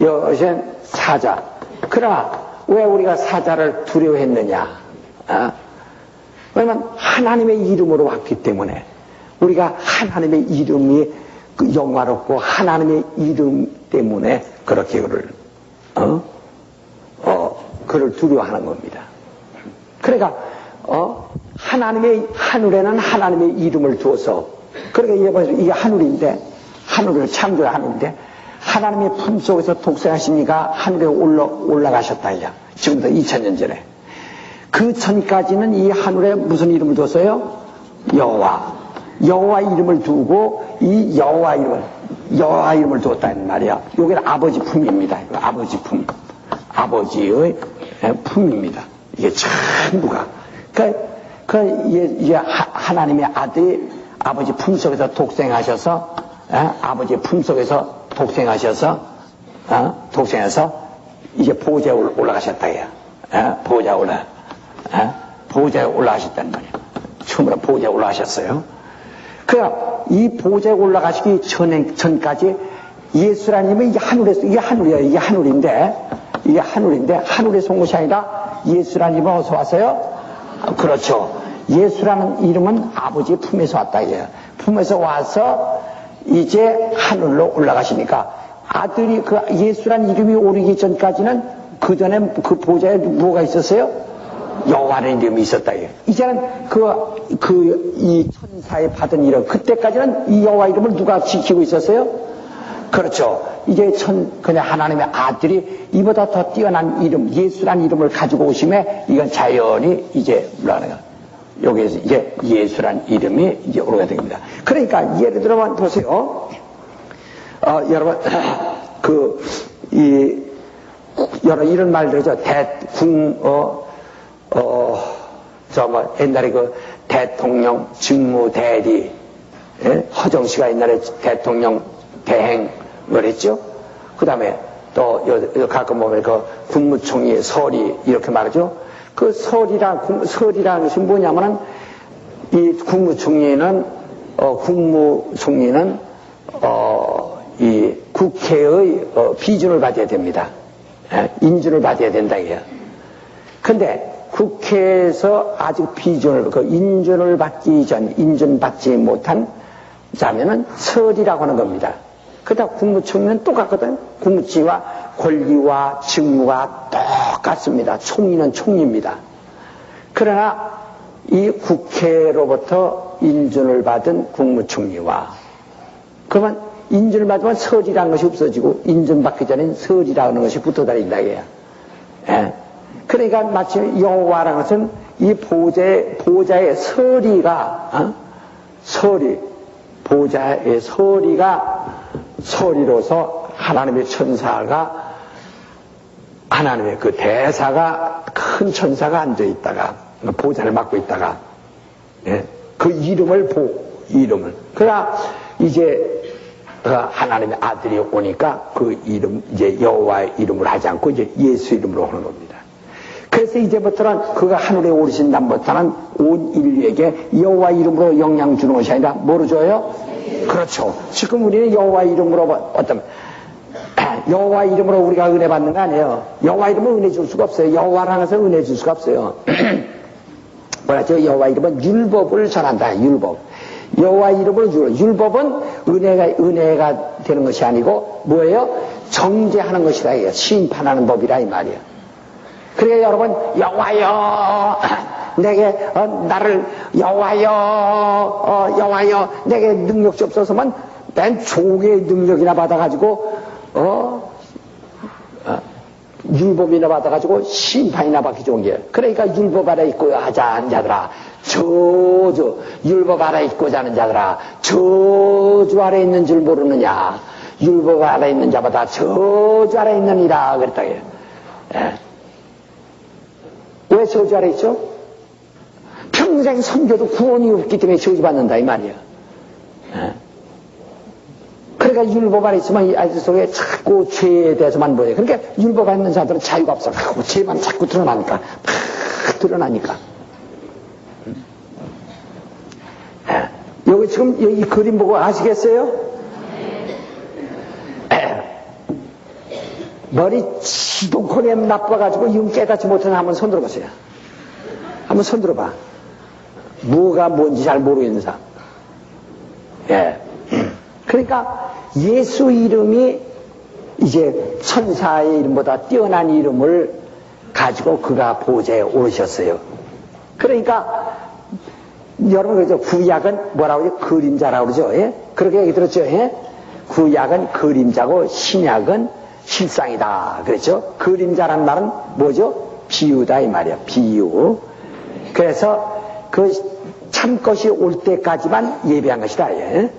여신 사자. 그러나 왜 우리가 사자를 두려워했느냐? 왜냐면 하나님의 이름으로 왔기 때문에 우리가 하나님의 이름이 영화롭고 하나님의 이름 때문에 그렇게 그를 두려워하는 겁니다. 그러니까 하나님의 하늘에는 하나님의 이름을 두어서 그러니까 이게 하늘인데 하늘을 창조한 하늘인데 하나님의 품속에서 독생하시니까 하늘에 올라가셨다. 지금부터 2000년 전에. 그 전까지는 이 하늘에 무슨 이름을 뒀어요? 여호와 이름을 두고 이 여호와 이름을 두었다는 말이야. 여기는 아버지 품입니다. 아버지 품. 아버지의 품입니다. 이게 전부가. 이게 하나님의 아들이 아버지 품속에서 독생하셔서 아버지의 품속에서 독생해서 이제 보좌에 올라가셨다. 보좌에 올라가셨단 말이야. 처음으로 보좌에 올라가셨어요. 그러니까 이 보좌에 올라가시기 전까지 예수라님은 이게 하늘이야. 이게 하늘인데 하늘에서 온 것이 아니라 예수라님은 어디서 왔어요? 그렇죠. 예수라는 이름은 아버지의 품에서 왔다. 품에서 와서 이제 하늘로 올라가시니까 아들이 그 예수란 이름이 오르기 전까지는 그 전에 그 보좌에 뭐가 있었어요? 여호와라는 이름이 있었다. 이제는 이 천사에 받은 이름, 그때까지는 이 여호와 이름을 누가 지키고 있었어요? 그렇죠. 이제 그냥 하나님의 아들이 이보다 더 뛰어난 이름, 예수란 이름을 가지고 오심에 이건 자연히 이제 올라가는 거야. 여기에서 이제 예수란 이름이 이제 오르게 됩니다. 그러니까 예를 들어만 보세요. 여러분 여러 이런 말들이죠. 옛날에 대통령 직무대리, 허정 씨가 옛날에 대통령 대행 그랬죠. 그 다음에 또 가끔 보면 국무총리 설이 이렇게 말하죠. 그 설이라는 것이 뭐냐면은 이 국무총리는 이 국회의 비준을 받아야 됩니다. 인준을 받아야 된다 이게요. 근데 국회에서 아직 인준받지 못한 자면은 설이라고 하는 겁니다. 그다 국무총리는 똑같거든. 국무총리와 권리와 직무가 똑같습니다. 총리는 총리입니다. 그러나 이 국회로부터 인준을 받은 국무총리와 그러면 인준을 받으면 설이라는 것이 없어지고 인준받기 전엔 설이라는 것이 붙어다닌다 이거야. 예. 그러니까 마치 여호와라는 것은 이 보좌의 서리가 보좌의 서리로서 하나님의 천사가 하나님의 그 대사가 큰 천사가 앉아 있다가 보좌를 맡고 있다가 예, 그 이름을 그러나 이제 하나님의 아들이 오니까 그 이름 이제 여호와의 이름을 하지 않고 이제 예수 이름으로 하는 겁니다. 그래서 이제부터는 그가 하늘에 오르신 날부터는 온 인류에게 여호와 이름으로 영향 주는 것이 아니라 뭐로 줘요? 그렇죠. 지금 우리는 여호와 이름으로 여호와 이름으로 우리가 은혜 받는 거 아니에요. 여호와 이름으로 은혜 줄 수가 없어요. 여호와라는 것은 은혜 줄 수가 없어요. 뭐라죠? 여호와 이름은 율법을 전한다. 율법. 여호와 이름으로 율법은 은혜가 되는 것이 아니고 뭐예요? 정죄하는 것이다. 이게 심판하는 법이라 이 말이에요. 그러니까 여러분 여호와여 내게 나를 여호와여 내게 능력 주옵소서면 맨 종의 능력이나 받아가지고 율법이나 받아가지고 심판이나 받기 좋은 게 그러니까 율법 아래 있고 하자는 자들아 저주 율법 아래 있고자 하는 자들아 저주 아래 있는 줄 모르느냐 율법 아래 있는 자보다 저주 아래 있느니라 그랬다. 예. 왜 저주 아래 있죠? 평생 섬겨도 구원이 없기 때문에 저주받는다 이 말이야. 그러니까 율법 아래 있으면 이 아이들 속에 자꾸 죄에 대해서만 보여요. 그러니까 율법 안에 있는 자들은 자유가 없어. 죄만 자꾸 드러나니까 막 드러나니까. 여기 지금 이 그림 보고 아시겠어요? 머리 지동코에 나빠가지고 이건 깨닫지 못하는 한번 손 들어보세요. 한번 손 들어봐. 뭐가 뭔지 잘 모르겠는 사람. 예. 그러니까 예수 이름이 이제 천사의 이름보다 뛰어난 이름을 가지고 그가 보좌에 오르셨어요. 그러니까 여러분 그러죠. 구약은 뭐라고 그러죠? 그림자라고 그러죠. 예? 그렇게 얘기 들었죠. 예? 구약은 그림자고 신약은 실상이다. 그렇죠? 그림자란 말은 뭐죠? 비유다 이 말이야. 비유. 그래서 그 참것이 올 때까지만 예비한 것이다. 예?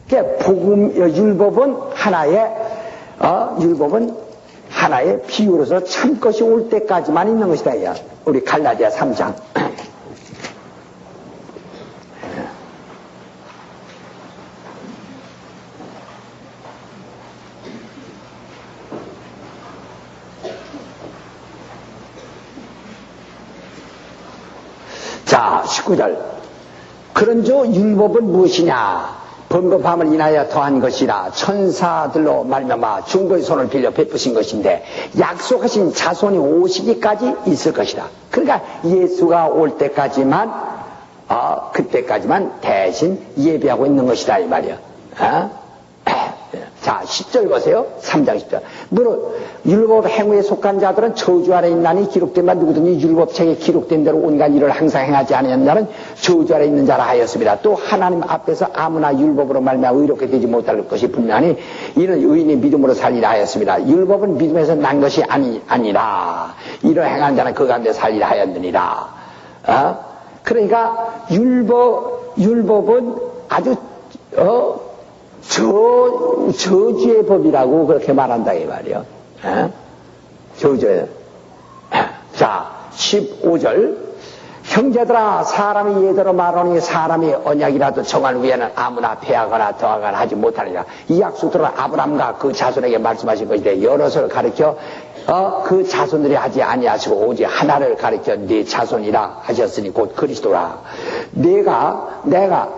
그러니까 율법은 하나의 비유로서 참것이 올 때까지만 있는 것이다. 야. 우리 갈라디아 3장. 자, 19절. 그런즉 율법은 무엇이냐? 번거함을 인하여 더한 것이라 천사들로 말미암아 중보의 손을 빌려 베푸신 것인데 약속하신 자손이 오시기까지 있을 것이다. 그러니까 예수가 올 때까지만 그때까지만 대신 예비하고 있는 것이다 이 말이야. 자, 10절 보세요. 3장 10절. 무릇 율법 행위에 속한 자들은 저주 아래 있나니 기록된 바 누구든지 율법책에 기록된 대로 온갖 일을 항상 행하지 않은 자는 저주 아래 있는 자라 하였습니다. 또 하나님 앞에서 아무나 율법으로 말미암아 의롭게 되지 못할 것이 분명하니 이는 의인이 믿음으로 살리라 하였습니다. 율법은 믿음에서 난 것이 아니라 이를 행한 자는 그 가운데 살리라 하였느니라. 그러니까 율법은 아주 저주의 법이라고 그렇게 말한다 이 말이요. 저주예요. 자, 15절. 형제들아 사람이 예대로 말하니 사람이 언약이라도 정할 위에는 아무나 패하거나 더하거나 하지 못하느니라. 이 약속들은 아브람과 그 자손에게 말씀하신 것인데 여럿을 가리켜 그 자손들이 하지 아니하시고 오직 하나를 가리켜 네 자손이라 하셨으니 곧 그리스도라. 내가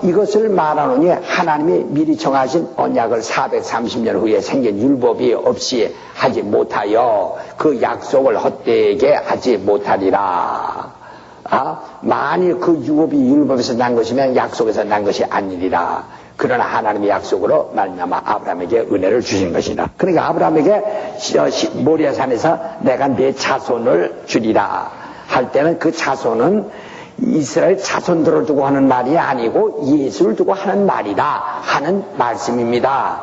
이것을 말하노니 하나님이 미리 정하신 언약을 430년 후에 생긴 율법이 없이 하지 못하여 그 약속을 헛되게 하지 못하리라. 만일 그 율법이 율법에서 난 것이면 약속에서 난 것이 아니리라. 그런 하나님의 약속으로 말미암아 아브라함에게 은혜를 주신 것이다. 그러니까 아브라함에게 모리아산에서 내가 내 자손을 주리라 할 때는 그 자손은 이스라엘 자손들을 두고 하는 말이 아니고 예수를 두고 하는 말이다 하는 말씀입니다.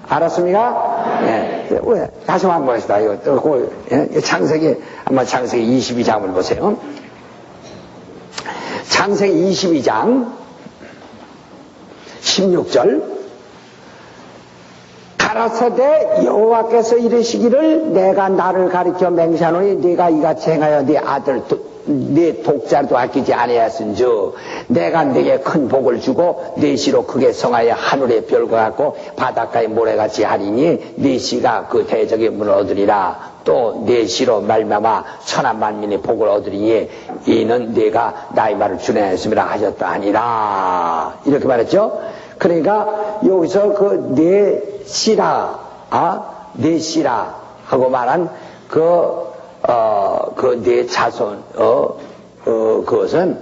알았습니까? 네. 다시 한번 봅시다. 창세기, 한번 창세기 22장을 보세요. 창세기 22장 16절. 가라사대 여호와께서 이르시기를 내가 나를 가리켜 맹세하노니 네가 이같이 행하여 네 아들 네 독자도 아끼지 아니하였은즉 내가 네게 큰 복을 주고 네 씨로 크게 성하여 하늘의 별과 같고 바닷가의 모래같이 하리니 네 씨가 그 대적의 문을 얻으리라. 또 네 씨로 말미암아 천한 만민의 복을 얻으리니 이는 네가 나의 말을 준행하였음이라 하셨다 하니라. 이렇게 말했죠. 그러니까 여기서 그 네 씨라 네 씨라 하고 말한 그 네 자손, 그것은,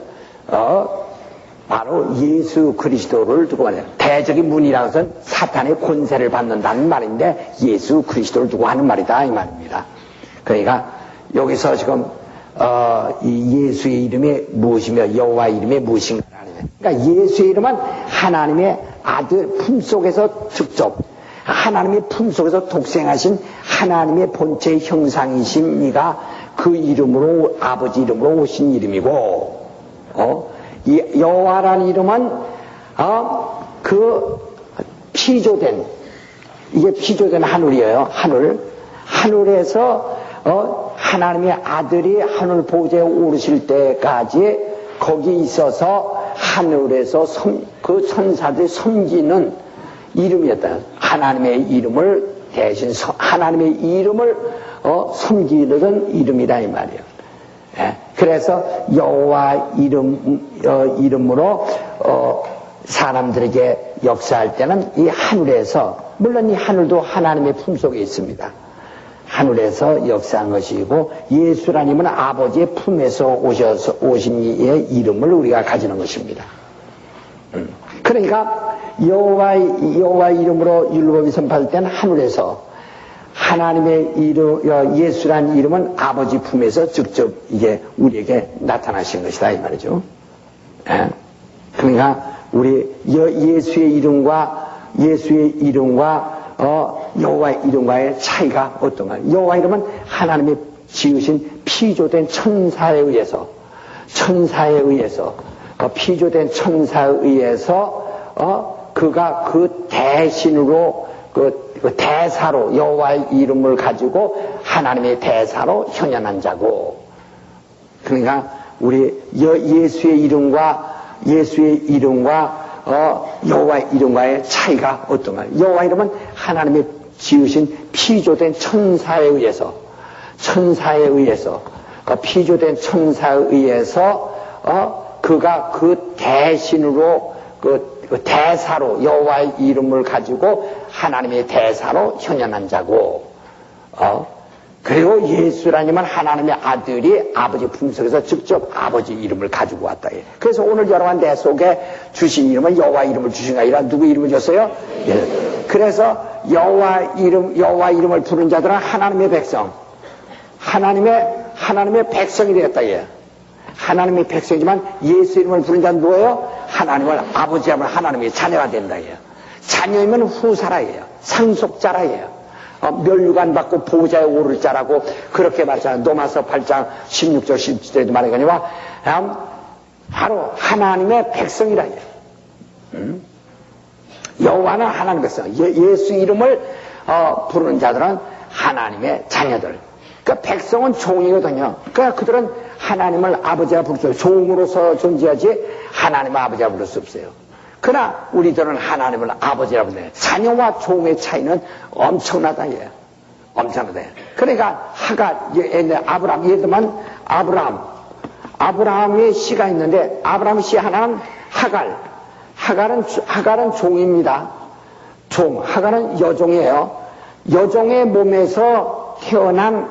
바로 예수 그리스도를 두고 말해요. 대적인 문이라는 것은 사탄의 권세를 받는다는 말인데, 예수 그리스도를 두고 하는 말이다, 이 말입니다. 그러니까, 여기서 지금, 이 예수의 이름이 무엇이며, 여호와의 이름이 무엇인가. 그러니까 예수의 이름은 하나님의 아들 품속에서 직접, 하나님의 품속에서 독생하신 하나님의 본체의 형상이신 이가 그 이름으로 아버지 이름으로 오신 이름이고 이 여호와라는 이름은 그 피조된 이게 피조된 하늘이에요. 하늘에서 하나님의 아들이 하늘 보좌에 오르실 때까지 거기 있어서 하늘에서 그 천사들이 섬기는 이름이었다. 하나님의 이름을 대신 하나님의 이름을 섬기는 이름이다 이 말이에요. 예? 그래서 여호와 이름으로 사람들에게 역사할 때는 이 하늘에서 물론 이 하늘도 하나님의 품속에 있습니다. 하늘에서 역사한 것이고 예수라님은 아버지의 품에서 오신 이의 이름을 우리가 가지는 것입니다. 그러니까 여호와 이름으로 율법이 선포할 때는 하늘에서 하나님의 이름, 예수라는 이름은 아버지 품에서 직접 이게 우리에게 나타나신 것이다 이 말이죠. 예? 그러니까 우리 예수의 이름과 여호와의 이름과의 차이가 어떤가? 여호와 이름은 하나님의 지으신 피조된 천사에 의해서 피조된 천사에 의해서 그가 그 대신으로 그 대사로 여호와의 이름을 가지고 하나님의 대사로 현현한 자고. 그러니까 우리 예수의 이름과 여호와의 이름과의 차이가 어떤가? 여호와 이름은 하나님의 지으신 피조된 천사에 의해서 피조된 천사에 의해서 그가 그 대신으로 그 대사로 여호와의 이름을 가지고 하나님의 대사로 현현한 자고, 그리고 예수라님은 하나님의 아들이 아버지 품속에서 직접 아버지 이름을 가지고 왔다. 그래서 오늘 여러분 내 속에 주신 이름은 여호와 이름을 주신 게 아니라 누구 이름을 줬어요? 예. 그래서 여호와 이름을 부른 자들은 하나님의 백성, 하나님의 백성이 되었다. 예. 하나님의 백성이지만 예수 이름을 부른 자는 누구예요? 하나님을 아버지 하면 하나님의 자녀가 된다. 예. 자녀이면 후사라예요. 상속자라예요. 멸류관 받고 보좌에 오를 자라고 그렇게 말하잖아요. 로마서 8장 16절 17절에도 말하거니와 바로 하나님의 백성이라. 여호와는 하나님의 백성. 예수 이름을 부르는 자들은 하나님의 자녀들. 그러니까 백성은 종이거든요. 그러니까 그들은 하나님을 아버지라 부를 수 없어요. 종으로서 존재하지 하나님을 아버지라 부를 수 없어요. 그러나 우리들은 하나님을 아버지라 부르는 자녀와 종의 차이는 엄청나다. 예. 엄청나다. 그러니까 아브라함, 예를 들면 아브라함의 씨가 있는데 아브라함의 씨 하나는 하갈은 종입니다. 하갈은 여종이에요. 여종의 몸에서 태어난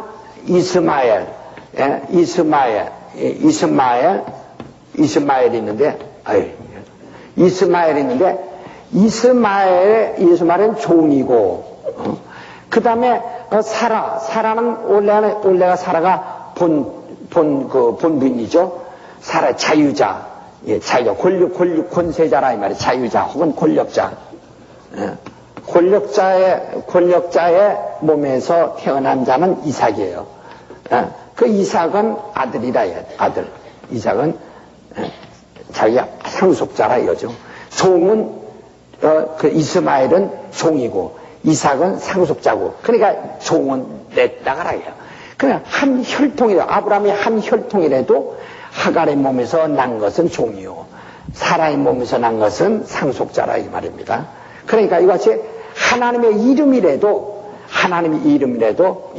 이스마엘이 있는데 이스마엘은 종이고, 그 다음에 사라는 원래가 사라가 본부인이죠. 사라 자유자, 예, 자유자, 권세자라 이 말이에요. 자유자 혹은 권력자. 예. 권력자의 몸에서 태어난 자는 이삭이에요. 예. 그 이삭은 아들이라 해요. 아들. 이삭은 자기가 상속자라 이거죠. 종은 그 이스마엘은 종이고 이삭은 상속자고, 그러니까 종은 냈다가라 해요. 그냥 한 혈통이라, 아브라함이 한 혈통이라도 하갈의 몸에서 난 것은 종이요, 사라의 몸에서 난 것은 상속자라 이 말입니다. 그러니까 이것이 하나님의 이름이라도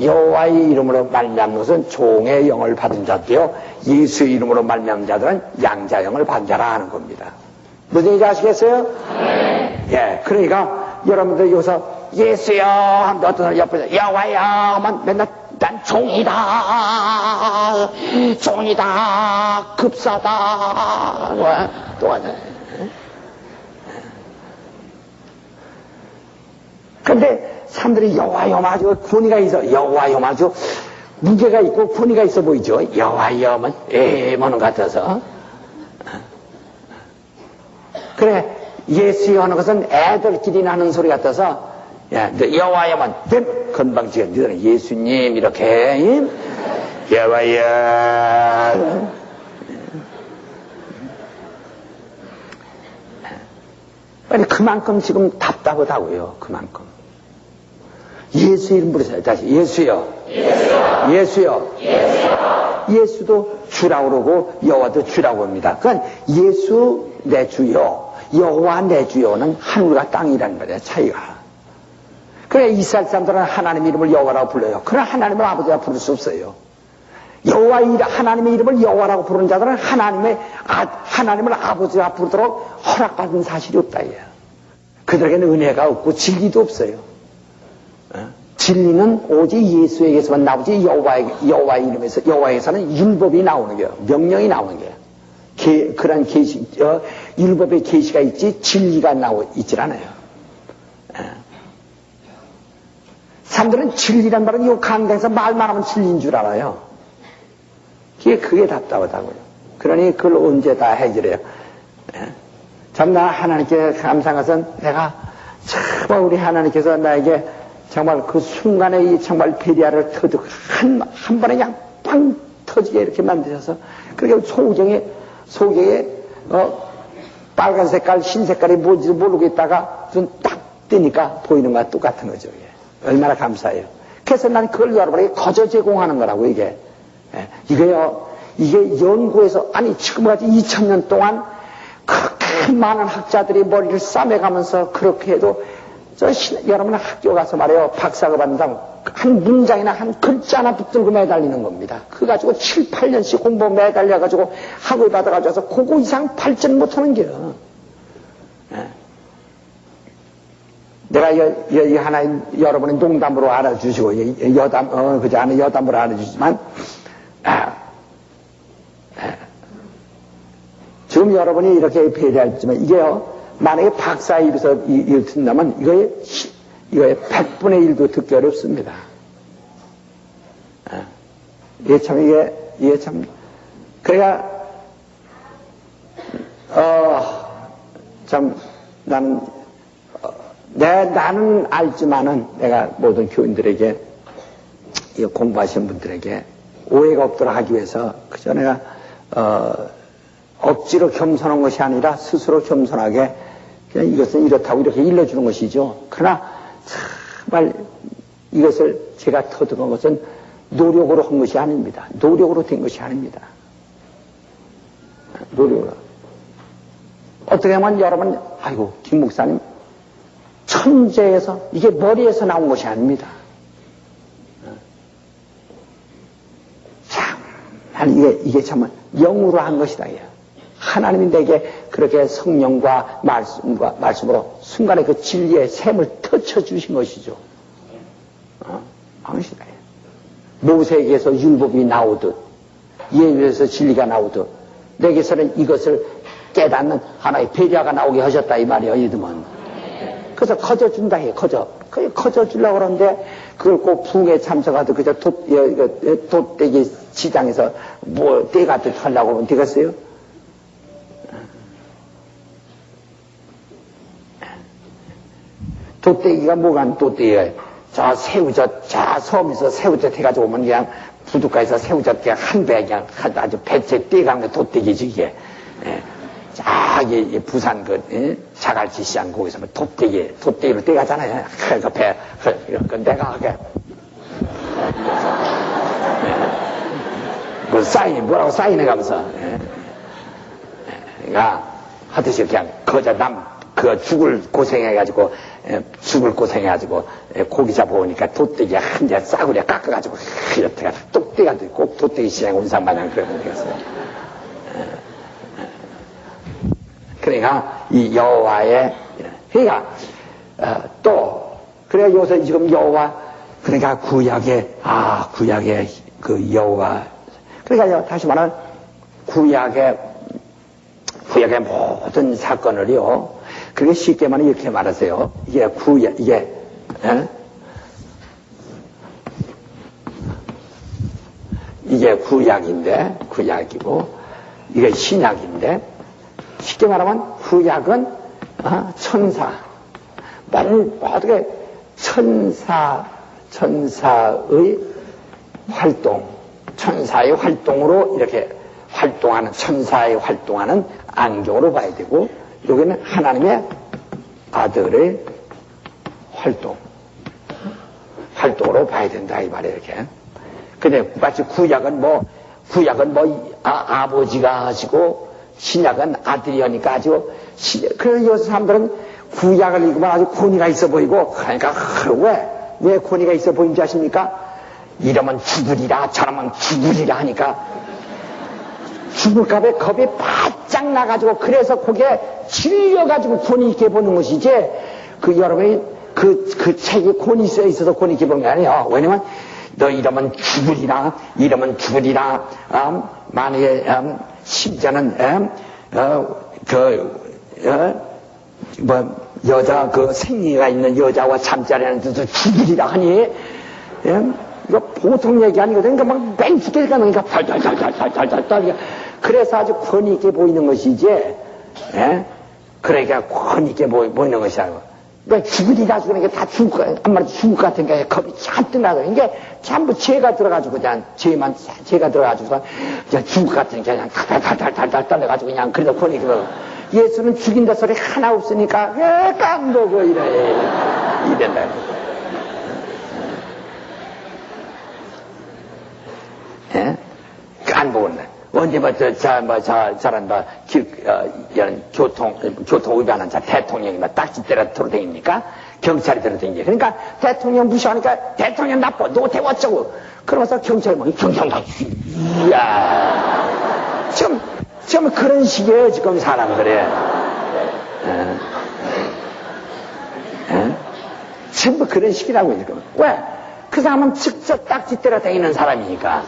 여호와의 이름으로 말미암는 것은 종의 영을 받은 자도요, 예수의 이름으로 말미암는 자들은 양자 영을 받은 자라 하는 겁니다. 무슨 얘기인지 아시겠어요? 네. 예, 그러니까 여러분들 여기서 예수여 하면 어떤 사람 옆에서 여호와여 하면 맨날 난 종이다 급사다 또 하네. 근데 사람들이 여호와여 아주 권위가 있어, 여호와여 아주 무게가 있고 권위가 있어 보이죠. 여호와여 하면 뭐는 같아서. 그래, 예수여 하는 것은 애들끼리 나는 소리 같아서, 여호와여만 됨 건방지게 너는 예수님 이렇게 여호와여. 아니 그만큼 지금 답답하다고요. 그만큼 예수 이름 부르세요. 다시 예수여. 예수도 주라고 그러고 여호와도 주라고 합니다. 그러니까 예수 내 주여, 여호와 내 주여는 하늘과 땅이라는 거예요. 차이가. 그래, 이스라엘 사람들은 하나님 이름을 여호와라고 불러요. 그러나 하나님을 아버지라 부를 수 없어요. 하나님의 이름을 여호와라고 부르는 자들은 하나님을 아버지라 부르도록 허락받은 사실이 없다 이거야. 그들에게는 은혜가 없고 진리도 없어요. 진리는 오직 예수에게서만 나오지 여호와의 이름에서, 여호와에서는 율법이 나오는 거예요. 명령이 나오는 거예요. 그런 율법의 계시가 있지 진리가 있질 않아요. 사람들은 진리란 말은 이 강당에서 말만 하면 진리인 줄 알아요. 그게 답답하다고요. 그러니 그걸 언제 다 해결해요. 참 나 하나님께 감사한 것은 내가 정말 우리 하나님께서 나에게 정말 그 순간에 이 정말 베리아를 터득 한 번에 그냥 빵 터지게 이렇게 만드셔서, 그렇게 소경에 빨간 색깔 흰 색깔이 뭔지도 모르고 있다가 눈 딱 뜨니까 보이는 것과 똑같은 거죠. 얼마나 감사해요. 그래서 난 그걸 여러분에게 거저 제공하는 거라고. 이게 연구해서, 아니 지금까지 2000년 동안 그렇게 많은 학자들이 머리를 싸매가면서 그렇게 해도 여러분 학교 가서 말해요, 박사가 받는 사람 한 문장이나 한 글자 하나 붙들고 매달리는 겁니다. 그거 가지고 7, 8년씩 공부 매달려가지고 학위 받아가지고 그거 이상 발전 못하는 게요. 내가 하나 여러분이 농담으로 알아주시고 여담으로 알아주시지만, 지금 여러분이 이렇게 배려했지만 이게요, 만약에 박사 입에서 이걸 듣는다면 이거에 100분의 1도 듣기 어렵습니다. 이게 참, 그러니까, 나는 알지만은 내가 모든 교인들에게, 공부하시는 분들에게 오해가 없도록 하기 위해서 그저 내가, 억지로 겸손한 것이 아니라 스스로 겸손하게 그냥 이것은 이렇다고 이렇게 일러주는 것이죠. 그러나 정말 이것을 제가 터득한 것은 노력으로 한 것이 아닙니다. 노력으로 된 것이 아닙니다. 노력으로. 어떻게 하면 여러분, 아이고 김 목사님 천재에서, 이게 머리에서 나온 것이 아닙니다. 참, 이게 정말 영으로 한 것이다. 하나님이 내게 그렇게 성령과 말씀으로 순간에 그 진리의 샘을 터쳐 주신 것이죠. 당신이다. 모세에게서 율법이 나오듯, 예수에서 진리가 나오듯, 내게서는 이것을 깨닫는 하나의 배려가 나오게 하셨다 이 말이에요. 이들은 그래서 커져준다 해, 그게 커져주려고 그러는데, 그걸 꼭 부흥에 참석하도 그저 돛대기 시장에서 뭐, 떼가듯 하려고 하면 되겠어요? 돛대기가 뭐가 돛대기가, 저 새우젓, 저 섬에서 새우젓 해가지고 오면 그냥 부둣가에서 새우젓 그냥 한 배, 그냥 아주 배째 떼간 거 돛대기지, 이게. 예. 저기 부산 자갈치 시장 거기서 돛대기로 떼가잖아요. 그 배, 그 내가 하게. 그 사인이 뭐라고 사인해가면서. 그러니까 하듯이 그냥 죽을 고생해가지고 고기 잡아오니까 돛대기 한 대 싸구려 깎아가지고 이렇게 뚝대가 꼭 돛대기 시장 온산 마냥 그러면 되겠어요. 그러니까 이 여호와의 그래야 요새 지금 여호와 그러니까 구약의 그 여호와 그러니까 다시 말하면 구약의 모든 사건을요 그게 쉽게 말하면 이렇게 말하세요. 이게 구약이고 이게 신약인데 쉽게 말하면 구약은 천사 어떻게 천사의 활동으로 이렇게 천사의 활동하는 안경으로 봐야 되고 여기는 하나님의 아들의 활동으로 봐야 된다 이 말이에요. 이렇게. 근데 마치 구약은 아버지가 하시고 신약은 아들이 하니까 그래서 요새 사람들은 구약을 읽으면 아주 권위가 있어 보이고 그러니까 왜 권위가 있어 보이는지 아십니까? 이러면 죽으리라 저러면 죽으리라 하니까 죽을까봐 겁이 바짝 나가지고 그래서 거기에 질려가지고 권위 있게 보는 것이지 여러분이 그 책에 권위 써 있어서 권위 있게 보는 게 아니에요. 왜냐면 너 이러면 죽으리라 만약에 심지어는 여자 생리가 있는 여자와 잠자리하는 데도 죽이리라 하니 이거 보통 얘기 아니거든. 그러니까 막 맹죽게 가니까 팔팔팔팔팔팔 그래서 아주 권위 있게 보이는 것이지. 그러니까 권위 있게 보이는 것이라고. 그러니까 죽으리라 그러니까 다 한마디 죽을 것 같으니까 겁이 잔뜩 나서 이게 전부 죄가 들어가지고 그냥 죄가 들어가지고 그냥 죽을 것 같으니까 그냥 탈탈탈탈탈 떨려가지고 그냥 그래도 권위 있게 보고 예수는 죽인다 소리 하나 없으니까 깡보고 이랬다. 안 보겠네. 언제부터 저런 교통 위반한 자 대통령이 딱지 때려 돌아다닙니까? 경찰이 돌아다니지. 그러니까 대통령 무시하니까 대통령 나빠 노태 어쩌고 그러면서 경찰이 경찰 이야 좀 그런 식이에요 지금 사람들이. 전부 그런 식이라고 지금. 왜? 그 사람은 직접 딱지 때려 다니는 사람이니까.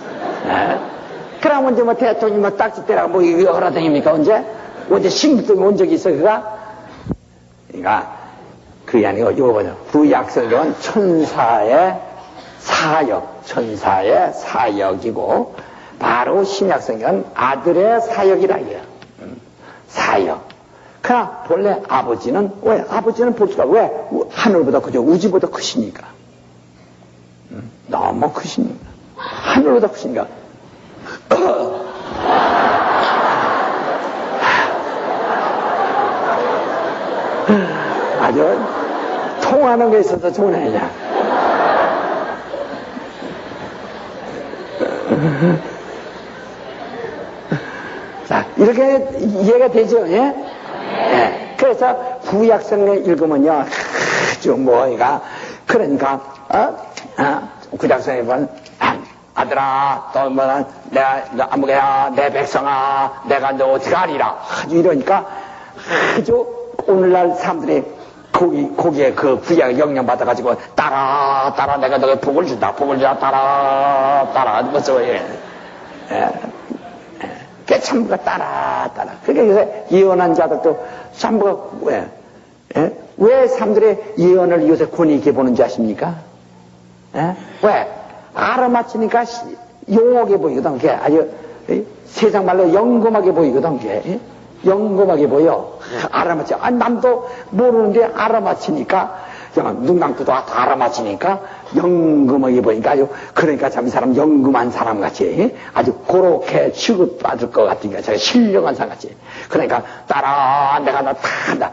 그러면 이제 대통령이 딱지 때려 이거 허락다닙니까? 언제 신분증 온 적이 있어 그가? 그러니까 그게 아니고 이거 뭐냐 구약성경은 천사의 사역이고 바로 신약성경은 아들의 사역이라 해요. 사역. 그러나 본래 아버지는 볼수가 왜? 하늘보다 그저 우주보다 크시니까. 너무 크시니까. 하늘보다 크시니까. 아주 통하는 게 있어서 좋네 그냥. 자 이렇게 이해가 되죠? 예? 예. 그래서 구약성경 읽으면요 아주 그러니까 구약성경에 보면 아들아 또 내가 아무개야 내 백성아 내가 너 어떻게 하리라 아주 이러니까 아주 오늘날 사람들이 거기에 그 구약의 영향 받아가지고 따라 내가 너에 복을 준다 따라 무서워 그게 전부가 따라 그게 요새 예언한 자들도 전부가 예? 왜 사람들의 예언을 요새 권위 있게 보는지 아십니까? 예? 왜? 알아맞히니까 용하게 보이거든. 그게 아주 세상 말로 영검하게 보이거든. 그게 영검하게 보여. 알아맞혀. 아니 남도 모르는데 알아맞히니까 눈 감고도 다 알아맞히니까 영검하게 보니까 아주 그러니까 참 이 사람 영검한 사람 같이 아주 그렇게 취급받을 것 같으니까 제가 신령한 사람 같이. 그러니까 따라 내가 너 다 한다.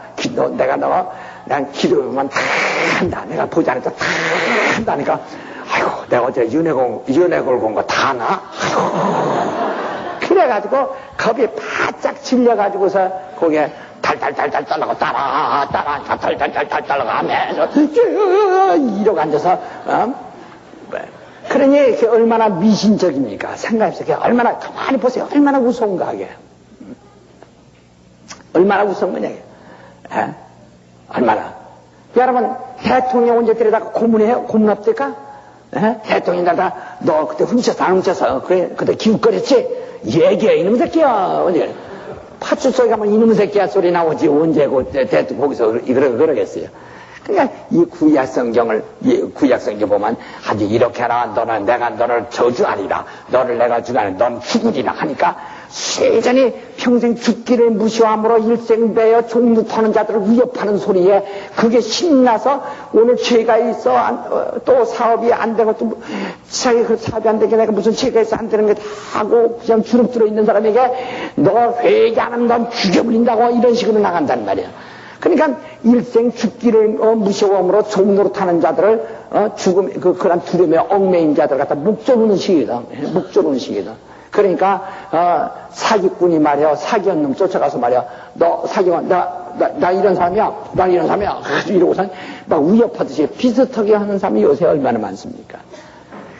내가 너 난 기도만 다 한다. 내가 보지 않아도 다 한다니까. 아이고 내가 어제 연애골 본 거 다 하나? 아이고 그래가지고 겁이 바짝 질려가지고서 거기에 달달달달 떨라고 따라 달달달달 떨라고 하면서 이러고 앉아서 그러니 이게 얼마나 미신적입니까? 생각해보세요. 얼마나 가만히 보세요. 얼마나 무서운가 하게. 얼마나 무서운 거냐 이게. 얼마나. 여러분 대통령 언제 때리다가 고문해요? 고문 없을까? 대통령 날다 너 그때 훔쳤어 안 훔쳤어? 그때 기웃거렸지? 얘기해 이놈 새끼야. 언제 파출소에 가면 이놈 새끼야 소리 나오지 언제 거기서 그러겠어요. 그러니까 이 구약성경 보면 아주 이렇게 하라 너는 내가 너를 저주하리라 너를 내가 주가는 넌 죽으리라 하니까 세전히 평생 죽기를 무시함으로 일생 베어 종루터는 자들을 위협하는 소리에 그게 신나서 오늘 죄가 있어 또 사업이 안 되고 또 자기 그 사업이 안 되게 내가 무슨 죄가 있어 안 되는 게 다 하고 그냥 주눅 들어 있는 사람에게 너 회개 안 하면 넌 죽여버린다고 이런 식으로 나간단 말이야. 그러니까 일생 죽기를 무시함으로 종노릇하는 자들을 죽음 그런 두려움에 얽매인 자들 갖다 목조르는 시기거든. 목조르는 시기거든. 그러니까 사기꾼이 말이야 사기한 놈 쫓아가서 말이야 너 사기꾼 나 이런 사람이야 나 이런 사람이야 이러고선 막 위협하듯이 비슷하게 하는 사람이 요새 얼마나 많습니까?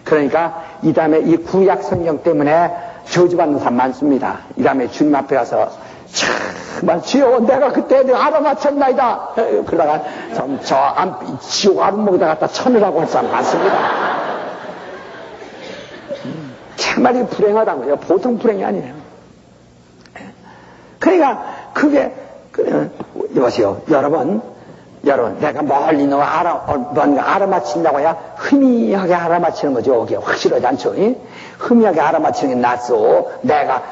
그러니까 이 다음에 이 구약 성경 때문에 저주받는 사람 많습니다. 이 다음에 주님 앞에 가서 정말 주여 내가 그때 알아맞혔나이다 그러다가 지옥 아랫목에다 갖다 쳐내라고 할 사람 많습니다. 정말 불행하다고요. 보통 불행이 아니에요. 그러니까 그게 여보세요. 여러분 내가 멀리 뭔가 알아맞힌다고 해야 희미하게 알아맞히는 거죠. 그게 확실하지 않죠. 희미하게 알아맞히는 게 낫소. 내가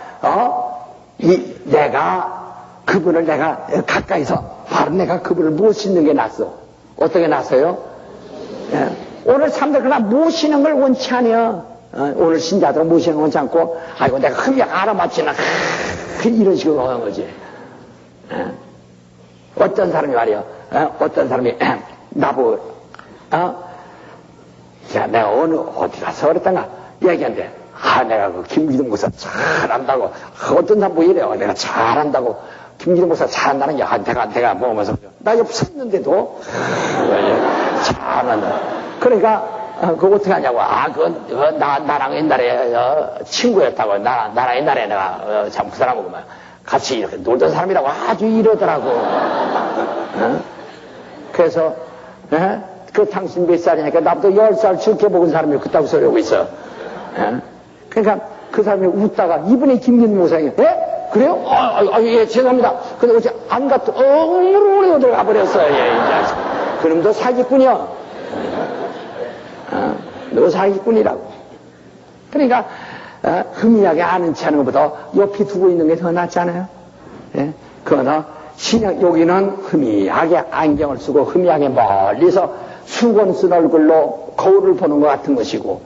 그분을 내가 가까이서 바로 내가 그분을 모시는 게 낫소. 어떻게 낫어요? 오늘 사람들 그러나 모시는 걸 원치 않아요. 오늘 신자들은 모시는 건 원치 않고 아이고 내가 희미하게 알아맞히나 이런 식으로 하는 거지. 어떤 사람이 말이요. 어떤 사람이 나보고 야 내가 어디 가서 그랬던가 얘기한대. 내가 그 김기동 목사 잘한다고. 어떤 사람 뭐 이래요. 내가 잘한다고. 김기동 목사 잘한다는 게 내가 뭐면서 나 옆에 섰는데도 잘한다. 그러니까 그거 어떻게 하냐고. 나랑 옛날에 친구였다고. 나랑 옛날에 내가 참 그 사람하고 같이 이렇게 놀던 사람이라고 아주 이러더라고. 그래서 그 당신 몇 살이니까 나보다 10살 적게 먹은 사람이 그따구 소리 하고 있어. 그러니까 그 사람이 웃다가 이분이 김기동 목사님 그래요? 예 죄송합니다. 근데 어제 안 갔다 오래 들어가 버렸어요. 이제 그놈도 사기꾼이야. 너 사기꾼이라고. 그러니까 희미하게 아는 체 하는 것보다 옆에 두고 있는 게 더 낫지 않아요? 예? 그러나 여기는 희미하게 안경을 쓰고 희미하게 멀리서 수건 쓴 얼굴로 거울을 보는 것 같은 것이고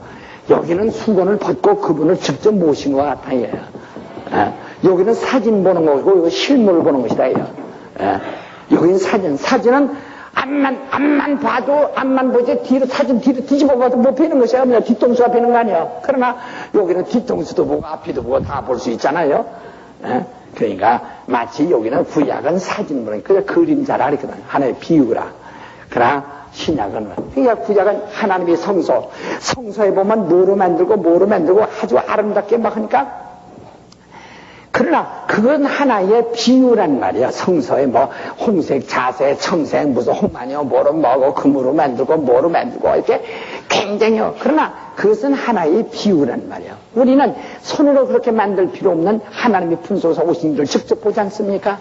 여기는 수건을 벗고 그분을 직접 모신 것 같아요. 여기는 사진 보는 거고 실물을 보는 것이다. 여기는 사진은 앞만 보지 사진 뒤로 뒤집어 봐도 못 피는 것이야. 그냥 뒤통수가 피는 거 아니야. 그러나 여기는 뒤통수도 보고 앞뒤도 보고 다 볼 수 있잖아요. 그러니까 마치 여기는 구약은 사진 보는 그래 그림자라 그랬거든. 하나의 비유라. 그러나 신약은 그러니까 구약은 하나님의 성소에 보면 뭐로 만들고 아주 아름답게 막 하니까 그러나 그건 하나의 비유란 말이야. 성서에 홍색, 자색, 청색, 무슨 홍마녀 뭐로 먹어 금으로 만들고 뭐로 만들고 이렇게 굉장히요. 그러나 그것은 하나의 비유란 말이야. 우리는 손으로 그렇게 만들 필요 없는 하나님의 품속에서 오신 일을 직접 보지 않습니까?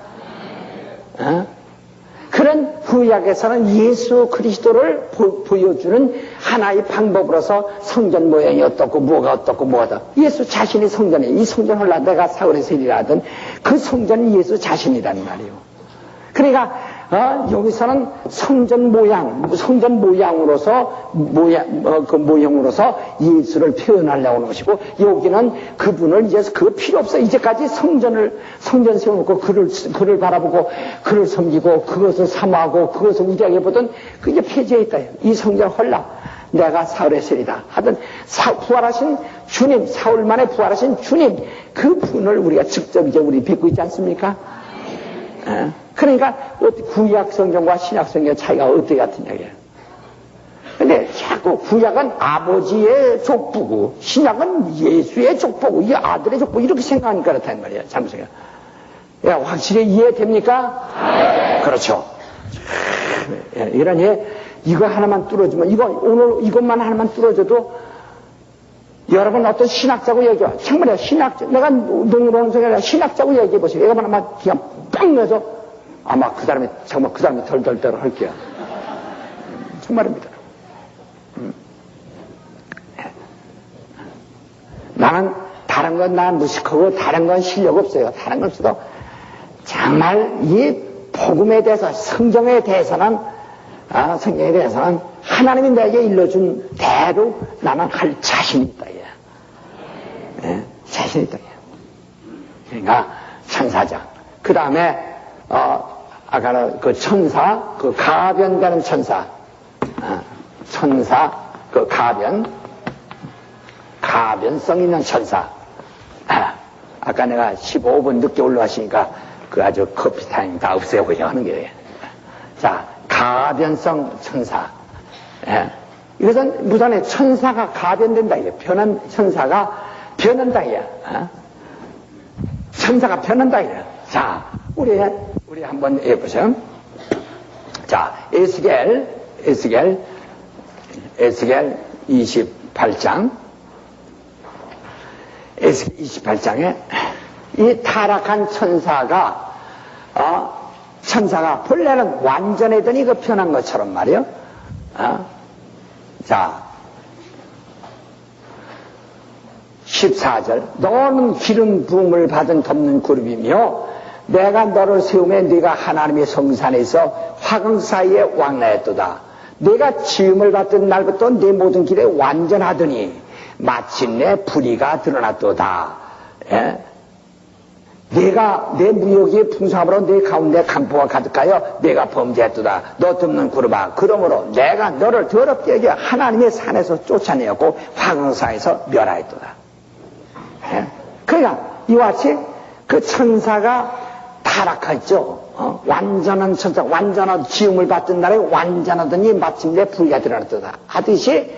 그런 구약에서는 예수 그리스도를 보여주는 하나의 방법으로서 성전 모양이 어떻고 뭐가 어떻고 뭐가 예수 자신이 성전이에요. 이 성전 홀라 내가 사울에서 일이라 하던 그 성전이 예수 자신이란 말이에요. 그러니까 여기서는 성전 모양으로서 그 모형으로서 예수를 표현하려고 하는 것이고, 여기는 그분을 이제 그거 필요 없어. 이제까지 성전 세워놓고 그를 바라보고 그를 섬기고 그것을 사모하고 그것을 위대하게 보던 그게 폐지해 있다. 이 성전 헐라 내가 사울의 세리다 하던 부활하신 주님, 사울만에 부활하신 주님, 그 분을 우리가 직접 이제 우리 뵙고 있지 않습니까? 그러니까 구약 성경과 신약 성경의 차이가 어떻게 같은 얘기예요. 근데 자꾸 구약은 아버지의 족보고 신약은 예수의 족보고 이 아들의 족보 이렇게 생각하니까 그렇다는 말이에요. 잘못 생각. 야, 확실히 이해됩니까? 그렇죠. 이런 이거 하나만 뚫어주면 오늘 이것만 하나만 뚫어줘도 여러분 어떤 신학자고 얘기해. 정말이야. 내가 농으로는 소리가 신학자고 얘기해 보세요. 이거만 하면 그냥 빵 내서 아마 그 사람이 덜덜덜 할 거야. 정말입니다. 나는 다른 건 난 무식하고 다른 건 실력 없어요. 다른 건 없어도 정말 이 복음에 대해서 성경에 대해서는 하나님이 내게 일러준 대로 나는 할 자신이 있다. 자신이 있다. 그러니까 천사장. 그 다음에 아까 그 천사, 그 가변되는 천사, 천사, 그 가변성 있는 천사. 아까 내가 15분 늦게 올라왔으니까 그 아주 커피 타임 다 없애보려고 하는 거예요. 자, 가변성 천사. 이것은 무단에 천사가 가변된다. 천사가 변한다. 천사가 변한다. 자, 우리 한번 해보세요. 자, 에스겔 28장. 에스겔 28장에 이 타락한 천사가 본래는 완전하더니 그 변한 것처럼 말이요. 자, 14절. 너는 기름 부음을 받은 덮는 그룹이며 내가 너를 세우며 네가 하나님의 성산에서 화강 사이에 왕래했도다. 네가 지음을 받던 날부터 네 모든 길에 완전하더니 마침내 불의가 드러났도다. 내가 내 무역의 풍성함으로 네 가운데 강포가 가득하여 내가 범죄했도다. 너 덮는 그룹아, 그러므로 내가 너를 더럽게 여겨 하나님의 산에서 쫓아내었고 화강사에서 멸하였도다. 그러니까 이와 같이 그 천사가 타락했죠. 완전한 천사, 완전한 지음을 받던 날에 완전하더니 마침내 불의가 드러났도다 하듯이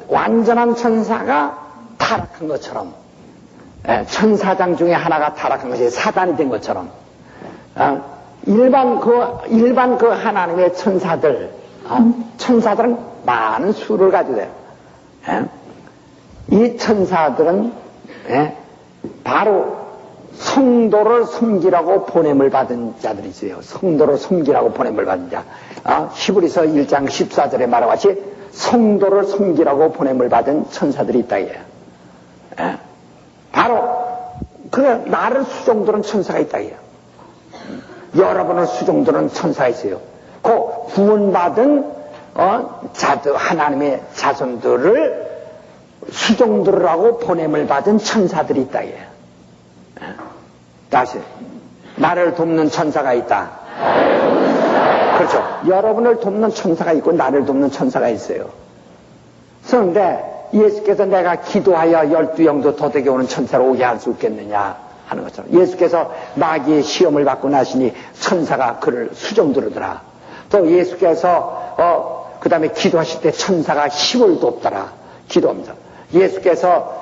완전한 천사가 타락한 것처럼, 천사장 중에 하나가 타락한 것이 사단이 된 것처럼, 일반 그 하나님의 천사들은 많은 수를 가지고 돼요. 이 천사들은 바로 성도를 섬기라고 보냄을 받은 자들이세요. 성도를 섬기라고 보냄을 받은 자. 히브리서 1장 14절에 말한 같이 성도를 섬기라고 보냄을 받은 천사들이 있다. 바로 나를 수종드는 천사가 있다. 여러분을 수종드는 천사가 있어요. 그 구원받은 하나님의 자손들을 수종들으라고 보냄을 받은 천사들이 있다. 다시 나를 돕는 천사가 있다. 그렇죠. 여러분을 돕는 천사가 있고 나를 돕는 천사가 있어요. 그런데 예수께서 내가 기도하여 12영도 도덕에 오는 천사로 오게 할 수 있겠느냐 하는 것처럼, 예수께서 마귀의 시험을 받고 나시니 천사가 그를 수종들으더라. 또 예수께서 그 다음에 기도하실 때 천사가 힘을 돕더라. 기도합니다. 예수께서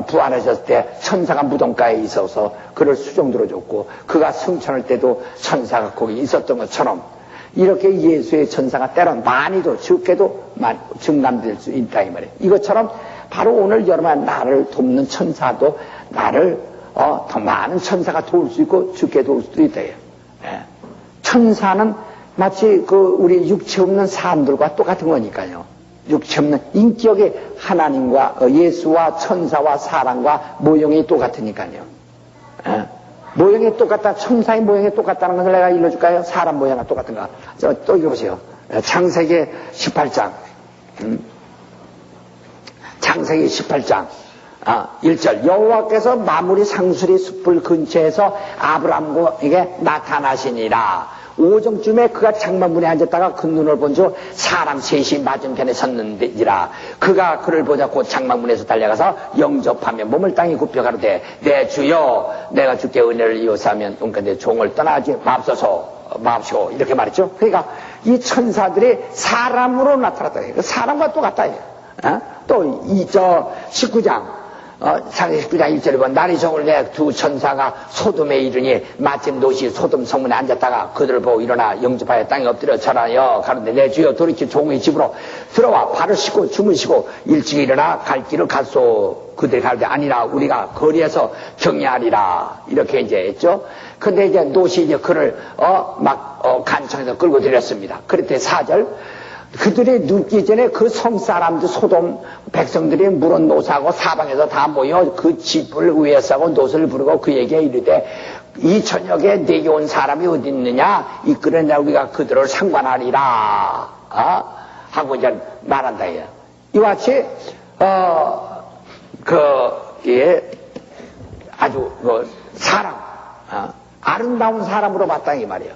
부활하셨을 때 천사가 무덤가에 있어서 그를 수종들어줬고, 그가 승천할 때도 천사가 거기 있었던 것처럼, 이렇게 예수의 천사가 때론 많이도 적게도 증감될 수 있다 이 말이에요. 이것처럼 바로 오늘 여러분 나를 돕는 천사도 나를 더 많은 천사가 도울 수 있고 적게 도울 수도 있다. 천사는 마치 우리 육체 없는 사람들과 똑같은 거니까요. 육체 없는 인격의 하나님과 예수와 천사와 사람과 모형이 똑같으니까요. 모형이 똑같다, 천사의 모형이 똑같다는 것을 내가 일러줄까요? 사람 모양과 똑같은가? 또 읽어보세요. 창세기 18장. 창세기 18장 1절. 여호와께서 마무리 상수리 숲을 근처에서 아브람에게 나타나시니라. 오정쯤에 그가 장막문에 앉았다가 그 눈을 본즉 사람 셋이 맞은편에 섰는지라. 그가 그를 보자 곧 장막문에서 달려가서 영접하며 몸을 땅에 굽혀 가로되 내 주여 내가 주께 은혜를 이어사면 내 종을 떠나지 마옵시고 이렇게 말했죠. 그러니까 이 천사들이 사람으로 나타났다. 사람과 똑같다. 또 19장 창세기 19장 1절에 보면 날이 저물 때 두 천사가 소돔에 이르니 마침 노시 소돔 성문에 앉았다가 그들을 보고 일어나 영접하여 땅에 엎드려 절하여 가는데 내 주여 돌이켜 종의 집으로 들어와 발을 씻고 주무시고 일찍 일어나 갈 길을 갔소. 그들이 가는데 아니라 우리가 거리에서 경외하리라 이렇게 이제 했죠. 근데 이제 노시 이제 그를 간청해서 끌고 들였습니다. 그랬더니 4절 그들이 눕기 전에 그 성사람들 소돔 백성들이 물은 노사하고 사방에서 다 모여 그 집을 위에서하고 노소를 부르고 그에게 이르되 이 저녁에 내게 온 사람이 어디 있느냐 이끌어내 우리가 그들을 상관하리라 하고 이제 말한다. 이와 같이 아주 사람 아름다운 사람으로 봤다 이 말이에요.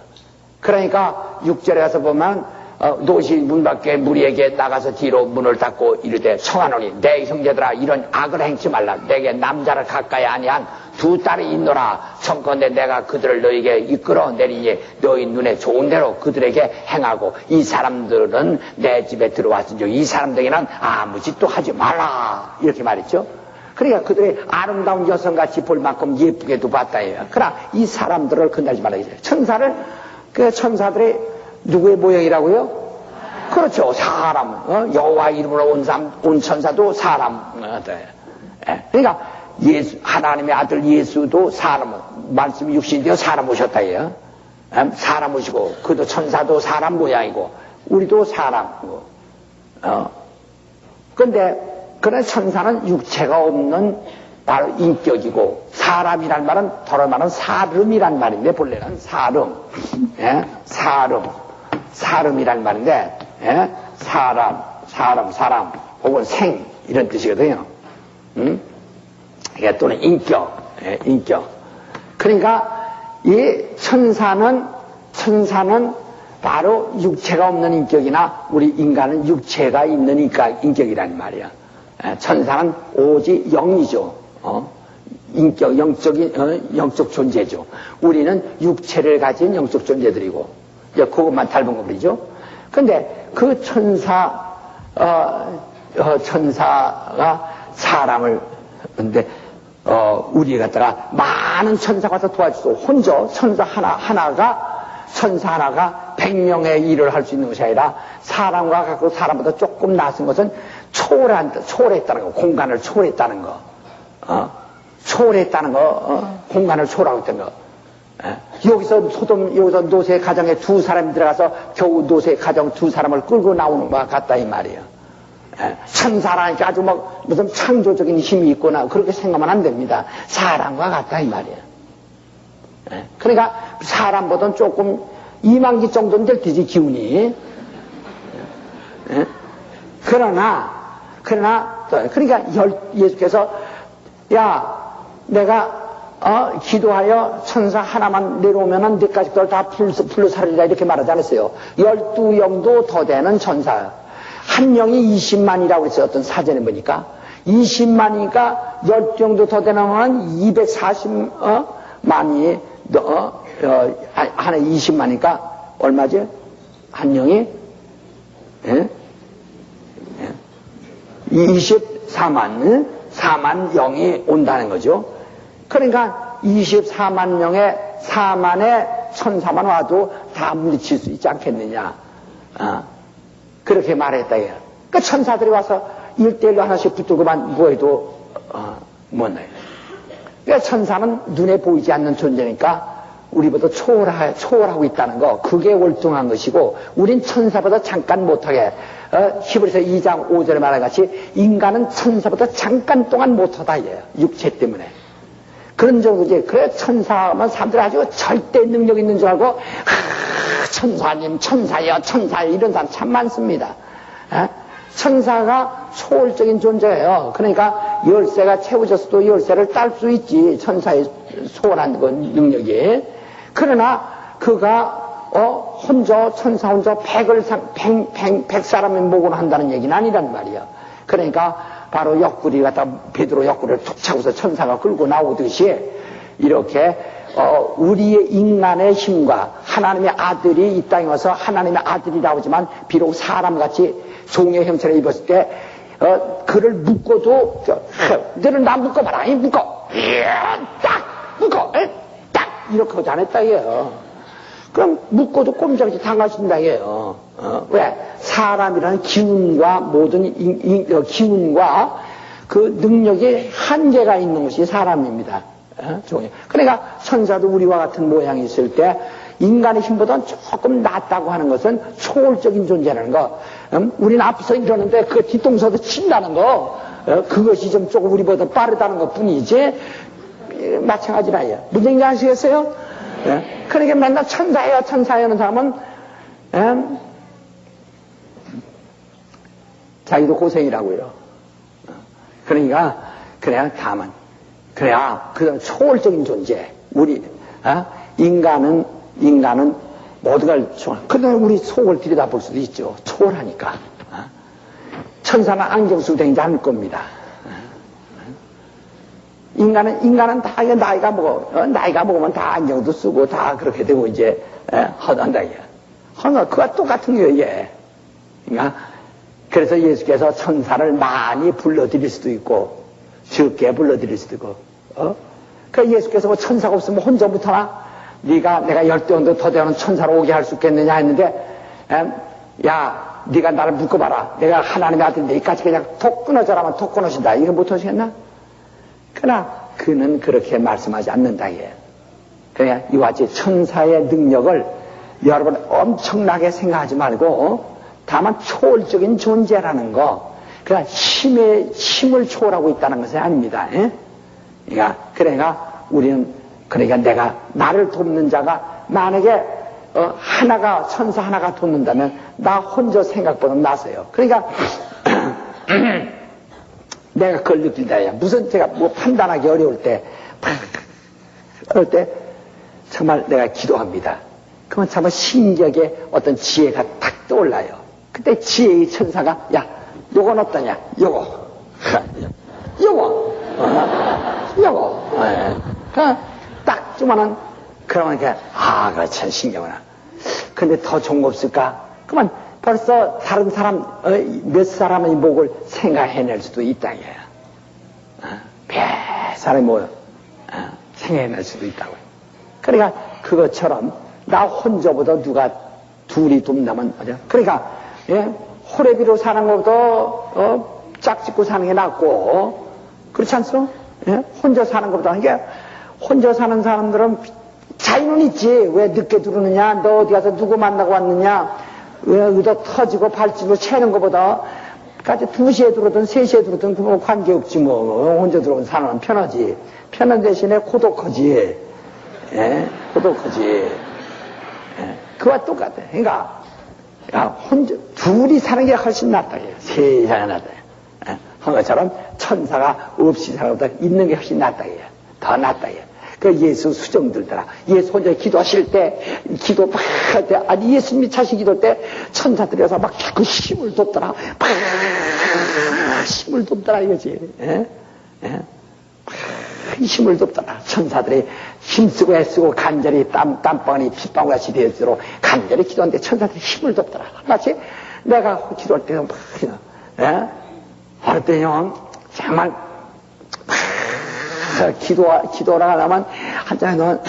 그러니까 6절에 가서 보면 노시 문 밖에 무리에게 나가서 뒤로 문을 닫고 이르되 청하노니 내 형제들아 이런 악을 행치 말라. 내게 남자를 가까이 아니한 두 딸이 있노라. 청컨대 내가 그들을 너에게 이끌어 내리니 너희 눈에 좋은 대로 그들에게 행하고 이 사람들은 내 집에 들어왔은즉 이 사람들에게는 아무 짓도 하지 말라 이렇게 말했죠. 그러니까 그들이 아름다운 여성같이 볼 만큼 예쁘게도 봤다. 그러나 이 사람들을 건들지 말라. 천사들이 누구의 모형이라고요? 그렇죠. 사람. 여호와 이름으로 온 천사도 사람. 그러니까 하나님의 아들 예수도 사람, 말씀이 육신되어 사람 오셨다. 사람 오시고, 그도 천사도 사람 모양이고, 우리도 사람이고. 그러나 천사는 육체가 없는 바로 인격이고, 사람이란 말은 더러 말은 사름이란 말인데, 본래는 사름. 사름이란 말인데, 사람, 혹은 생, 이런 뜻이거든요. 또는 인격. 그러니까, 이 천사는 바로 육체가 없는 인격이나, 우리 인간은 육체가 있는 인격이란 말이야. 천사는 오직 영이죠. 영적 존재죠. 우리는 육체를 가진 영적 존재들이고, 그것만 닮은 거죠. 근데 그 천사가 사람을, 근데, 우리 갖다가 많은 천사가 다 도와주고, 혼자 천사 하나가 100명의 일을 할 수 있는 것이 아니라 사람과 갖고 사람보다 조금 낮은 것은 초월했다는 거, 공간을 초월했다는 거, 공간을 초월했다는 거. 여기서 노세 가정에 두 사람이 들어가서 겨우 노세 가정 두 사람을 끌고 나오는 것 같다 이 말이에요. 천사라니까 아주 무슨 창조적인 힘이 있거나 그렇게 생각하면 안 됩니다. 사람과 같다 이 말이에요. 그러니까 사람보다는 조금 2만기 정도는 될 테지 기운이. 그러니까 예수께서 내가 기도하여 천사 하나만 내려오면은 네 가족들 다 불러 살리라 이렇게 말하지 않았어요. 12영도 더 되는 천사. 한 명이 20만이라고 그랬어요. 어떤 사전에 보니까. 20만이니까 12영도 더 되는 건 240만이, 하나 20만이니까 얼마지? 한 명이? 24만, 4만 영이 온다는 거죠. 그러니까 24만 명의 4만의 천사만 와도 다 물리칠 수 있지 않겠느냐. 그렇게 말했다. 그 천사들이 와서 1대1로 하나씩 붙들고만 뭐해도 못 나요. 그러니까 천사는 눈에 보이지 않는 존재니까 우리보다 초월하고 있다는 거, 그게 월등한 것이고, 우린 천사보다 잠깐 못하게, 히브리서 2장 5절에 말한 같이, 인간은 천사보다 잠깐 동안 못하다, 이에요. 육체 때문에. 그런 정도지. 그래, 천사만 사람들이 아주 절대 능력 있는 줄 알고, 천사님, 천사요, 이런 사람 참 많습니다. 천사가 초월적인 존재예요. 그러니까 열쇠가 채워졌어도 열쇠를 딸 수 있지. 천사의 소원한 그 능력이. 그러나 그가 천사 혼자 100사람의 목을 한다는 얘기는 아니란 말이야. 그러니까 바로 옆구리 갖다 베드로 옆구리를 툭 차고서 천사가 끌고 나오듯이 이렇게 우리의 인간의 힘과 하나님의 아들이 이 땅에 와서 하나님의 아들이 나오지만 비록 사람같이 종의 형체를 입었을 때 그를 묶어도 너는 나 묶어봐라. 묶어. 딱 묶어. 딱 이렇게 하지 않았다 이게요. 그럼 묶어도 꼼짝없이 당하신다 이게요. 왜? 사람이라는 기운과 모든 기운과 그 능력이 한계가 있는 것이 사람입니다. 그러니까 천사도 우리와 같은 모양이 있을 때 인간의 힘보다는 조금 낫다고 하는 것은 초월적인 존재라는 거. 우리는 앞서 이러는데 그 뒤통수도 친다는 거. 그것이 좀 조금 우리보다 빠르다는 것 뿐이지 마찬가지라요. 무슨 얘기 아시겠어요? 그러니까 맨날 천사예요 하는 사람은 자기도 고생이라고요. 그러니까 그래야 다만 그래야 그 초월적인 존재. 우리 인간은 모든 걸 그러나 우리 속을 들여다볼 수도 있죠. 초월하니까. 천사는 안경 쓰고 다니지 않을 겁니다. 인간은 다 나이가 먹으면 다 안경도 쓰고 다 그렇게 되고 이제 하단다 이게. 그러니까 그와 똑같은 거예요 이게. 그러니까 그래서 예수께서 천사를 많이 불러들일 수도 있고 적게 불러들일 수도 있고. 그러니까 예수께서 뭐 천사가 없으면 혼자 못하나? 내가 10대원도 더 되는 천사로 오게 할 수 있겠느냐 했는데, 야, 네가 나를 묶어봐라. 내가 하나님의 아들인데 이까지 그냥 톡 끊어져라면 톡 끊어진다. 이거 못하시겠나? 그러나 그는 그렇게 말씀하지 않는다. 그냥 이와 같이 천사의 능력을 여러분 엄청나게 생각하지 말고 다만 초월적인 존재라는 거. 그러니까 힘을 초월하고 있다는 것은 아닙니다. 그러니까 우리는 내가 나를 돕는 자가 만약에 천사 하나가 돕는다면 나 혼자 생각보다 나서요. 그러니까 내가 그걸 느낀다. 무슨 제가 뭐 판단하기 어려울 때 정말 내가 기도합니다. 그러면 정말 신격의 어떤 지혜가 탁 떠올라요. 그때 지혜의 천사가 야 요건 어떠냐? 요거. 딱 주면은, 그러면 그래, 참 신기하구나. 근데 더 좋은 거 없을까? 그러면 벌써 다른 사람, 몇 사람의 목을 생각해낼 수도 있다, 이거야. 몇 사람의 목을, 생각해낼 수도 있다고요. 그러니까 그것처럼, 나 혼자보다 누가 둘이 돕나면, 그러니까, 호레비로 사는 것보다, 짝짓고 사는 게 낫고, 그렇지 않소? 혼자 사는 것보다, 이게, 혼자 사는 사람들은 자유는 있지. 왜 늦게 들어오느냐? 너 어디 가서 누구 만나고 왔느냐? 왜 의도 터지고 발집으로 채는 것보다 까지 2시에 들어오든 3시에 들어오든 그거 관계없지 뭐. 혼자 들어온 사람은 편하지. 편한 대신에 고독하지. 고독하지. 그와 똑같아. 그러니까 혼자 둘이 사는 게 훨씬 낫다. 세상에 낫다. 한 것처럼 천사가 없이 사는 것보다 있는 게 훨씬 낫다. 더 낫다. 그 예수 수정 들더라. 예수 혼자 기도하실 때, 기도 막 할 때, 아니 예수님이 자신 기도할 때 천사들이 와서 막 그 힘을 돕더라. 막 힘을 돕더라 이거지. 힘을 돕더라. 천사들이 힘쓰고 애쓰고 간절히 땀방울이 핏방울같이 될수록 간절히 기도하는데 천사들이 힘을 돕더라. 마치 내가 기도할 때는 막, 할 때는 정말 기도를 하려면 한장에는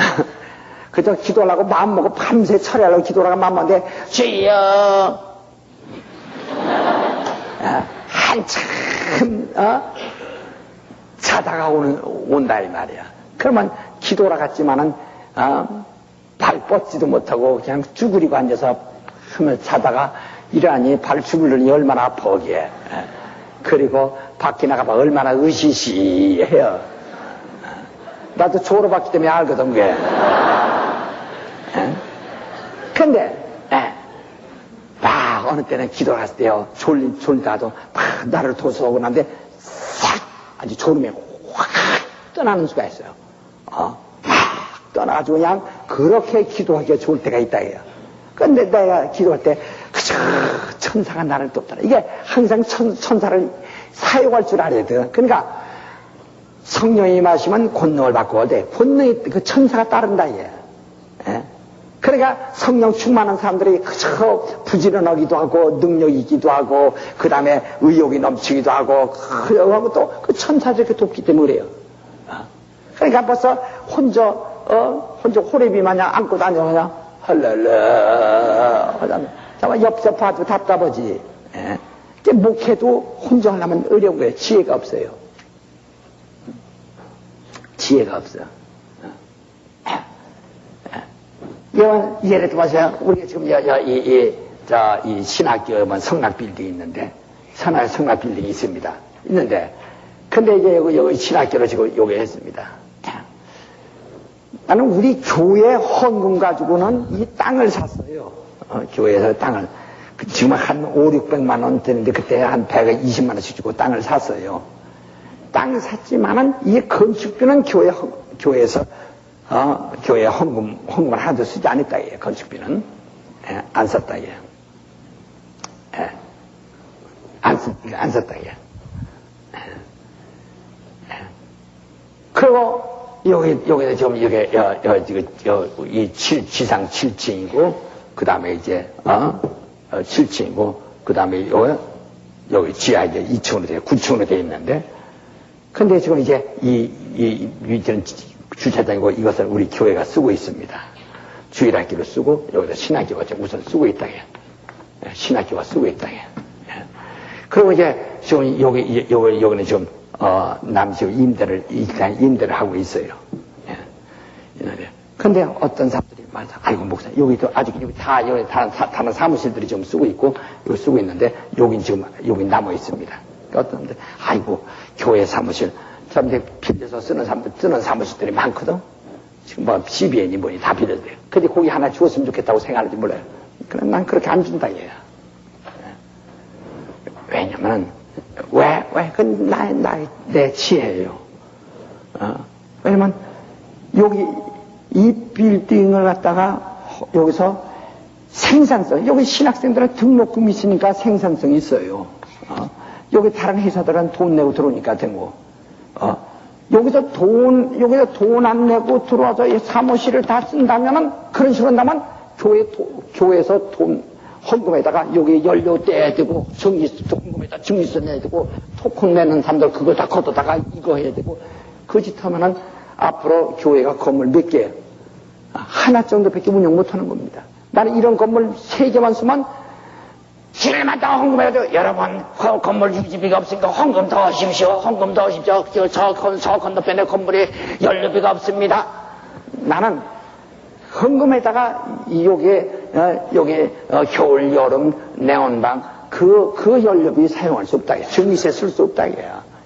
그저 기도하려고 마음먹고 밤새 처리하려고 기도하려고 마음먹는데 주여 한참 자다가 온다 이 말이야. 그러면 기도라 같지만은 발 뻗지도 못하고 그냥 쭈그리고 앉아서 하면 자다가 일어나니 발 주물르니 얼마나 아파 거기에. 그리고 밖에 나가면 얼마나 으시시해요. 나도 졸업했기 때문에 알거든 그게. 근데 막 어느 때는 기도를 했을 때요 졸다가도 막 나를 도서오고 난데 싹 아주 졸음이 확 떠나는 수가 있어요. 막 떠나가지고 그냥 그렇게 기도하기가 좋을 때가 있다 해요. 근데 내가 기도할 때 그저 천사가 나를 돕더라. 이게 항상 천사를 사용할 줄 알아야 돼요. 그러니까 성령이 임하시면 권능을 받고 어때? 권능이 그 천사가 따른다 이게. 그러니까 성령 충만한 사람들이 그저 부지런하기도 하고 능력이 있기도 하고 그 다음에 의욕이 넘치기도 하고 그러고 또 그 천사들이 이렇게 돕기 때문에 그래요. 그러니까 벌써 혼자 호래비 마냥 안고 다녀 그냥 헐랄라 하다면 정말 옆서 봐도 답답하지. 목회도 혼자 하려면 어려운 거예요. 지혜가 없어요. 지혜가 없어요. 예를 들어서 우리가 지금 이 신학교 성락 빌딩이 있는데 성락 빌딩이 있습니다. 근데 이제 여기 신학교로 지금 요게 했습니다. 나는 우리 교회 헌금 가지고는 이 땅을 샀어요. 교회에서 땅을. 지금 한 5, 600만 원 되는데 그때 한 120만 원씩 주고 땅을 샀어요. 땅을 샀지만은 이 건축비는 교회에서 교회 헌금을 하나도 쓰지 않았다 이에요. 건축비는. 안 썼다 이에요. 안 썼다 이에요. 그리고 여기서 지금 이 지상 7층이고 그 다음에 이제 7층이고 그 다음에 여기 지하 이제 2층으로 돼 9층으로 돼 있는데 근데 지금 이제 이전 주차장이고 이것을 우리 교회가 쓰고 있습니다. 주일학교로 쓰고 여기서 신학교가 우선 쓰고 있다 해요. 신학교가 쓰고 있다 해요. 그리고 이제 지금 여기는 지금 남지구 임대를 하고 있어요. 근데 어떤 사람들이 말해서 아이고 목사님 여기도 아직 여기 다른 사무실들이 좀 쓰고 있고 여기 쓰고 있는데 여기 남아 있습니다. 어떤 분들 아이고 교회 사무실 사람들이 빌려서 쓰는 사무실들이 많거든. 지금 뭐 CBN이 뭐니 다 빌려줘요. 근데 거기 하나 주었으면 좋겠다고 생각하는지 몰라요. 그럼 난 그렇게 안 준다 얘야. 왜냐면 그건 내 지혜예요. 왜냐면 여기 이 빌딩을 갖다가 여기서 생산성, 여기 신학생들은 등록금이 있으니까 생산성이 있어요. 여기 다른 회사들은 돈 내고 들어오니까 되고, 여기서 돈 안 내고 들어와서 이 사무실을 다 쓴다면은, 그런 식으로 한다면, 교회에서 돈, 헌금에다가 여기 연료 떼야 되고, 헌금에다 증기세 내야 되고, 토큰 내는 사람들 그거 다 걷어다가 이거 해야 되고, 그 짓 하면은 앞으로 교회가 건물 몇 개, 하나 정도밖에 운영 못 하는 겁니다. 나는 이런 건물 3개만 쓰면, 지금만 더 헌금해도 여러분 건물 유지비가 없으니까 헌금 더 하십시오. 헌금 더 하십시오. 저 건너편에 건물에 연료비가 없습니다. 나는 헌금에다가 여기 겨울 여름 내원방 그 연료비 사용할 수 없다. 증기세 쓸 수 없다.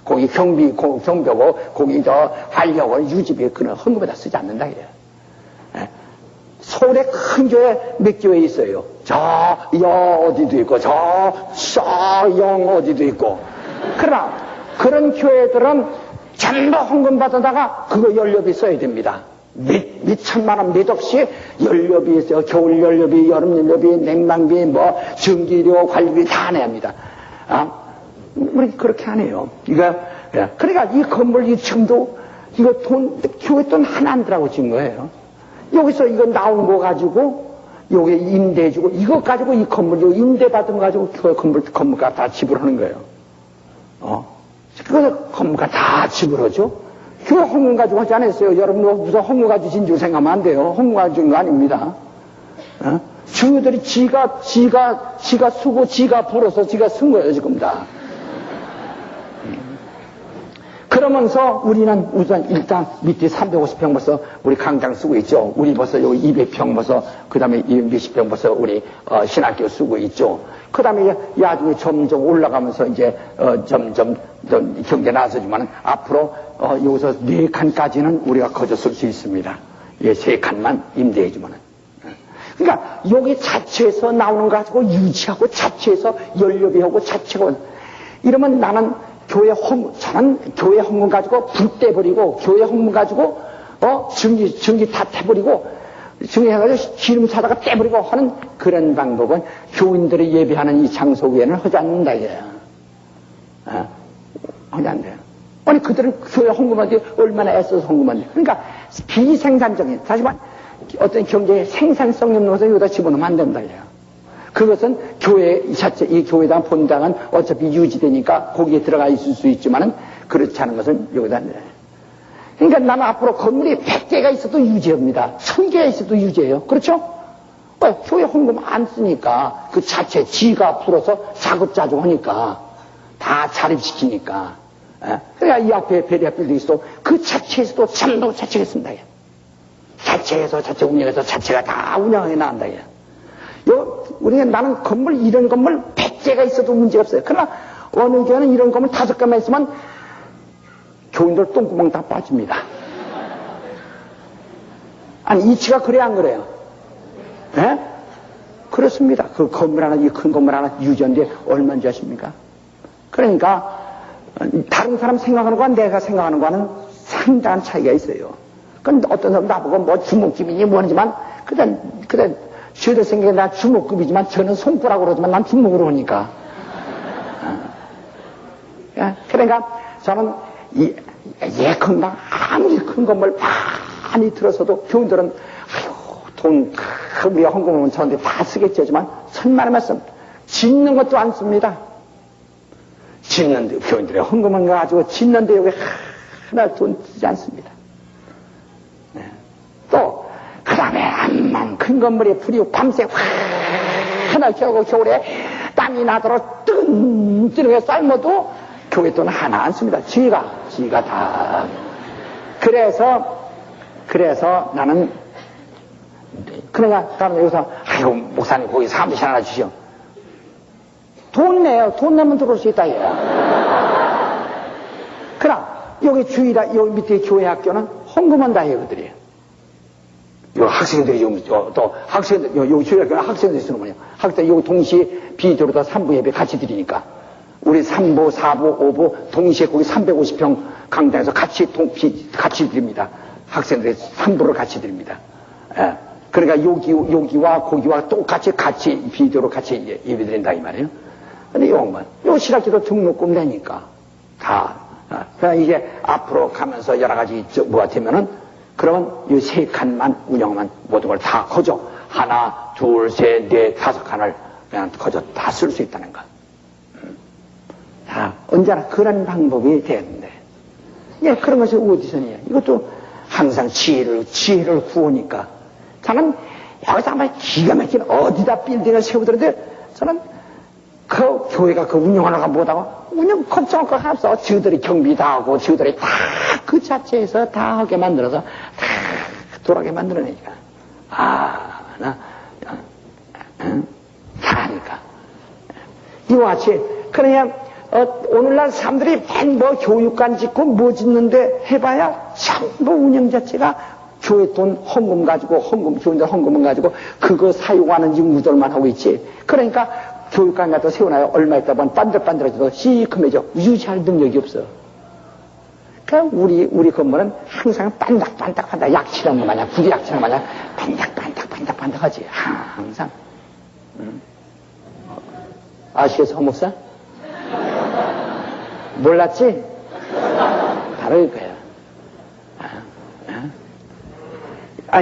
거기 경비고 거기 활력을 유지비 그런 헌금에다 쓰지 않는다. 서울에 큰 교회 몇 교회 있어요. 어디도 있고, 영 어디도 있고. 그러나, 그런 교회들은 전부 헌금 받아다가 그거 연료비 써야 됩니다. 몇 천만 원, 몇 억씩 연료비 있어요. 겨울 연료비, 여름 연료비, 냉방비, 전기료, 관리비 다 내야 합니다. 우리 그렇게 안 해요. 그러니까 이 건물 2층도 이거 교회 돈 하나 안 들어가고 지은 거예요. 여기서 이거 나온 거 가지고 여기 임대해주고 이거 가지고 이 건물 이거 임대받은 거 가지고 교회 건물가 다 지불하는 거예요. 그래서 건물가 다 지불하죠. 교회 헌금 가지고 하지 않았어요. 여러분 무슨 헌금 가지고 진 줄 생각하면 안 돼요. 헌금 가지고 준 거 아닙니다. 주교들이 지가 쓰고 지가 벌어서 지가 쓴 거예요 지금 다. 그러면서 우리는 우선 일단 밑에 350평 벌써 우리 강당 쓰고 있죠. 우리 벌써 여기 200평 벌써 그 다음에 몇십 평 벌써 우리 신학교 쓰고 있죠. 그 다음에 나중에 점점 올라가면서 이제 점점 경제 나서지만 앞으로 여기서 4칸까지는 우리가 거저 쓸 수 있습니다. 예, 3칸만 임대해주면은. 그러니까 여기 자체에서 나오는 거 가지고 유지하고 자체에서 연료비하고 자체고 이러면 나는 저는 교회 헌금 가지고 불 떼버리고 교회 헌금 가지고 증기 다 떼버리고 증기해가지고 기름 사다가 떼버리고 하는 그런 방법은 교인들이 예배하는 이 장소 외에는 하지 않는다 이거야. 하지 않는다. 아니 그들은 교회 헌금하지 얼마나 애써서 헌금하는데. 그러니까 비생산적인 다시 말해 어떤 경제의 생산성 없는 것을 여기다 집어넣으면 안 된다 이거야. 그것은 교회 자체, 이 교회당 본당은 어차피 유지되니까 거기에 들어가 있을 수 있지만은 그렇지 않은 것은 여기다. 그러니까 나는 앞으로 건물이 100개가 있어도 유지합니다. 1000개가 있어도 유지해요. 그렇죠? 왜? 교회 헌금 안 쓰니까 그 자체 지가 풀어서 자급자족하니까 다 자립시키니까. 그러니까 이 앞에 베리아필도 있어도 그 자체에서도 참도 자체가 있습니다. 자체에서 자체 운영해서 자체가 다 운영하게 나간다. 나는 건물, 이런 건물 100개가 있어도 문제가 없어요. 그러나 어느 교회는 이런 건물 5개만 있으면 교인들 똥구멍 다 빠집니다. 아니, 이치가 그래, 안 그래요? 예? 그렇습니다. 그 건물 하나, 이 큰 건물 하나 유지하는데 얼마인지 아십니까? 그러니까, 다른 사람 생각하는 거와 내가 생각하는 거와는 상당한 차이가 있어요. 그건 어떤 사람 나보고 뭐 주목급이니 뭐지만, 그래, 저들 생각에 나 주목급이지만 저는 손가락으로 그러지만 난 주목으로 하니까. 그러니까 저는 예컨대 아무리 큰 건물 많이 들어서도 교인들은 돈 우리가 헌금하면 저한테 다 쓰겠지만 천만의 말씀 짓는 것도 안 씁니다. 짓는데 교인들의 헌금한 거 가지고 짓는데 여기 하나 돈 쓰지 않습니다. 또 그 다음에 암만 큰 건물에 불이 밤새 하나 켜고 겨울에 땀이 나도록 뜬뜨르게 삶아도 교회 돈은 하나 안 씁니다. 지가 다. 그래서 나는 그러니까 다음에 여기서 아이고 목사님 거기 사무실 하나 주시오. 돈 내요. 돈 내면 들어올 수 있다 얘. 그럼 여기 주일아 여기 밑에 교회 학교는 헌금한다 해요 그들이. 요 학생들이 또 학생들 여기 주일 학교는 학생들이 쓰는 거예요. 학생 여기 동시에 비교로다 3부 예배 같이 드리니까 우리 3부, 4부, 5부 동시에 거기 350평 강당에서 같이 드립니다. 학생들이 3부를 같이 드립니다. 예. 그러니까 여기와 거기와 똑같이 비교로 같이 예배 드린다 이 말이에요. 근데 요 신학기도 등록금 내니까 다. 그러니까 이게 앞으로 가면서 여러 가지 뭐가 되면은 그러면 이 3칸만 운영하면 모든 걸 다 거저 하나, 둘, 셋, 넷, 5칸을 그냥 거저 다 쓸 수 있다는 거. 자, 언제나 그런 방법이 되는데. 예, 그런 것이 오디션이에요. 이것도 항상 지혜를 구하니까. 저는 여기서 아마 기가 막힌 어디다 빌딩을 세우더라도 저는 그 교회가 그 운영하는 거 못하고 운영 걱정할 거 하나 없어. 저들이 경비 다 하고 저들이 다 그 자체에서 다 하게 만들어서 다 돌아게 만들어내니까. 다 하니까. 이와 같이 그냥 오늘날 사람들이 뭐 교육관 짓고 뭐 짓는데 해봐야 전부 운영 자체가 교회 돈 헌금 가지고 교인들 헌금은 가지고 그거 사용하는 인구들만 하고 있지. 그러니까 교육관 갖다 세워놔요. 얼마 있다 보면 반들반들해져도 시커매져. 유지할 능력이 없어. 그러니까 우리 건물은 항상 반닥반닥 약치는 거 마냥 구리 약치는 거 마냥 반닥반닥 하지. 항상. 아시겠어 허 목사? 몰랐지? 다를 거야.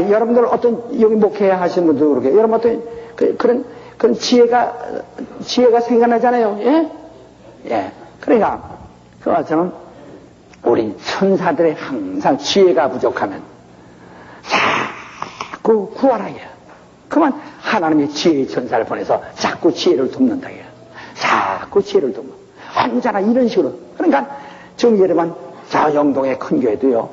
여러분들 어떤 여기 목회 하시는 분도 그렇게 여러분 어떤 그런 지혜가 생겨나잖아요. 예. 그러니까 저는 우리 천사들의 항상 지혜가 부족하면 자꾸 구하라 해요. 그만 하나님의 지혜의 천사를 보내서 자꾸 지혜를 돕는다 해요. 자꾸 지혜를 돕는. 언제나 이런 식으로. 그러니까 지금 예를 들면 저 영동의 큰 교회도요,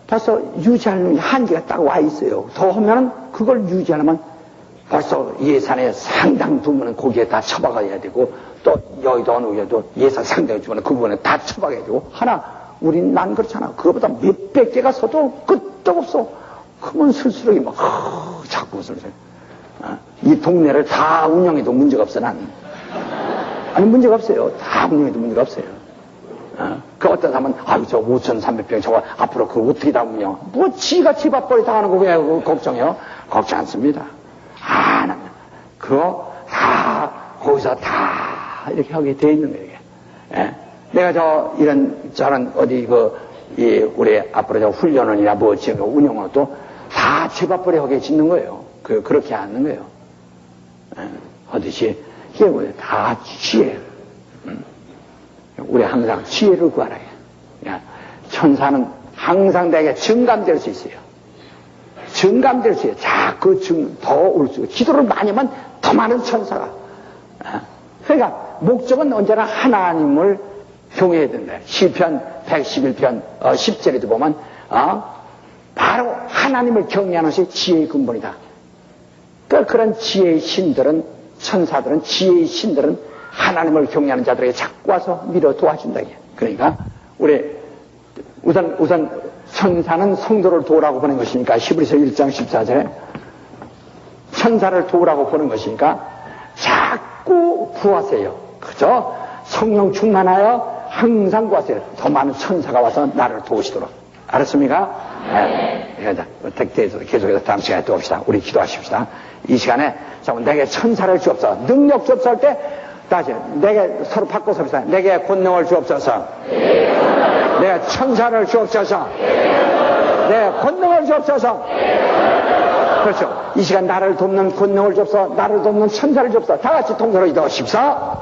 벌써 유지하는 한계가 딱 와 있어요. 더 하면은 그걸 유지하려면 벌써 예산에 상당 부분은 거기에 다 처박아야 되고, 또 여의도 어느 교회도 예산 상당히 주면 그 부분에 다 처박아야 되고, 우린 난 그렇잖아. 그거보다 몇백 개가 서도 끄떡없어. 그러면 쓸수록이 막, 자꾸 쓸수록. 이 동네를 다 운영해도 문제가 없어, 난. 아니, 문제가 없어요. 다 운영해도 문제가 없어요. 그 어떤 사람은, 저 5,300평 저거 앞으로 그거 어떻게 다 운영? 뭐 지가 집 앞벌이 당하는 거 왜 걱정해요? 걱정 않습니다. 그거 다, 거기서 다 이렇게 하게 돼 있는 거예요, 이게. 예? 내가 저런 어디 우리 앞으로 저 훈련원이나 뭐 지금 운영은 또 다 집 앞벌이 하게 짓는 거예요. 그렇게 하는 거예요. 하듯이, 이게 뭐예요? 다 지혜예요. 우리 항상 지혜를 구하라. 천사는 항상 내게 증감될 수 있어요. 증감될 수 있어요. 자꾸 더 올 수 있어요. 기도를 많이 하면 더 많은 천사가. 그러니까 목적은 언제나 하나님을 경외해야 된다. 시편 111편 10절에도 보면 바로 하나님을 경외하는 것이 지혜의 근본이다. 그러니까 그런 지혜의 신들은, 천사들은, 지혜의 신들은 하나님을 경외하는 자들에게 자꾸 와서 밀어 도와준다. 그러니까 우선 천사는 성도를 도우라고 보낸 것이니까, 히브리서 1장 14절에 천사를 도우라고 보는 것이니까 자꾸 구하세요. 그죠? 성령 충만하여 항상 구하세요. 더 많은 천사가 와서 나를 도우시도록. 알았습니까? 네. 계속해서 다음 시간에 또 봅시다. 우리 기도하십시다. 이 시간에 내게 천사를 주옵소서. 능력 주옵소서 때 다시 내게 서로 바꿔서 합시다. 내게 권능을 주옵소서. 내게 천사를 주옵소서. 내게 권능을 주옵소서. 그렇죠. 이 시간 나를 돕는 권능을 주옵소서. 나를 돕는 천사를 주옵소서. 다 같이 통성으로 기도하십시다.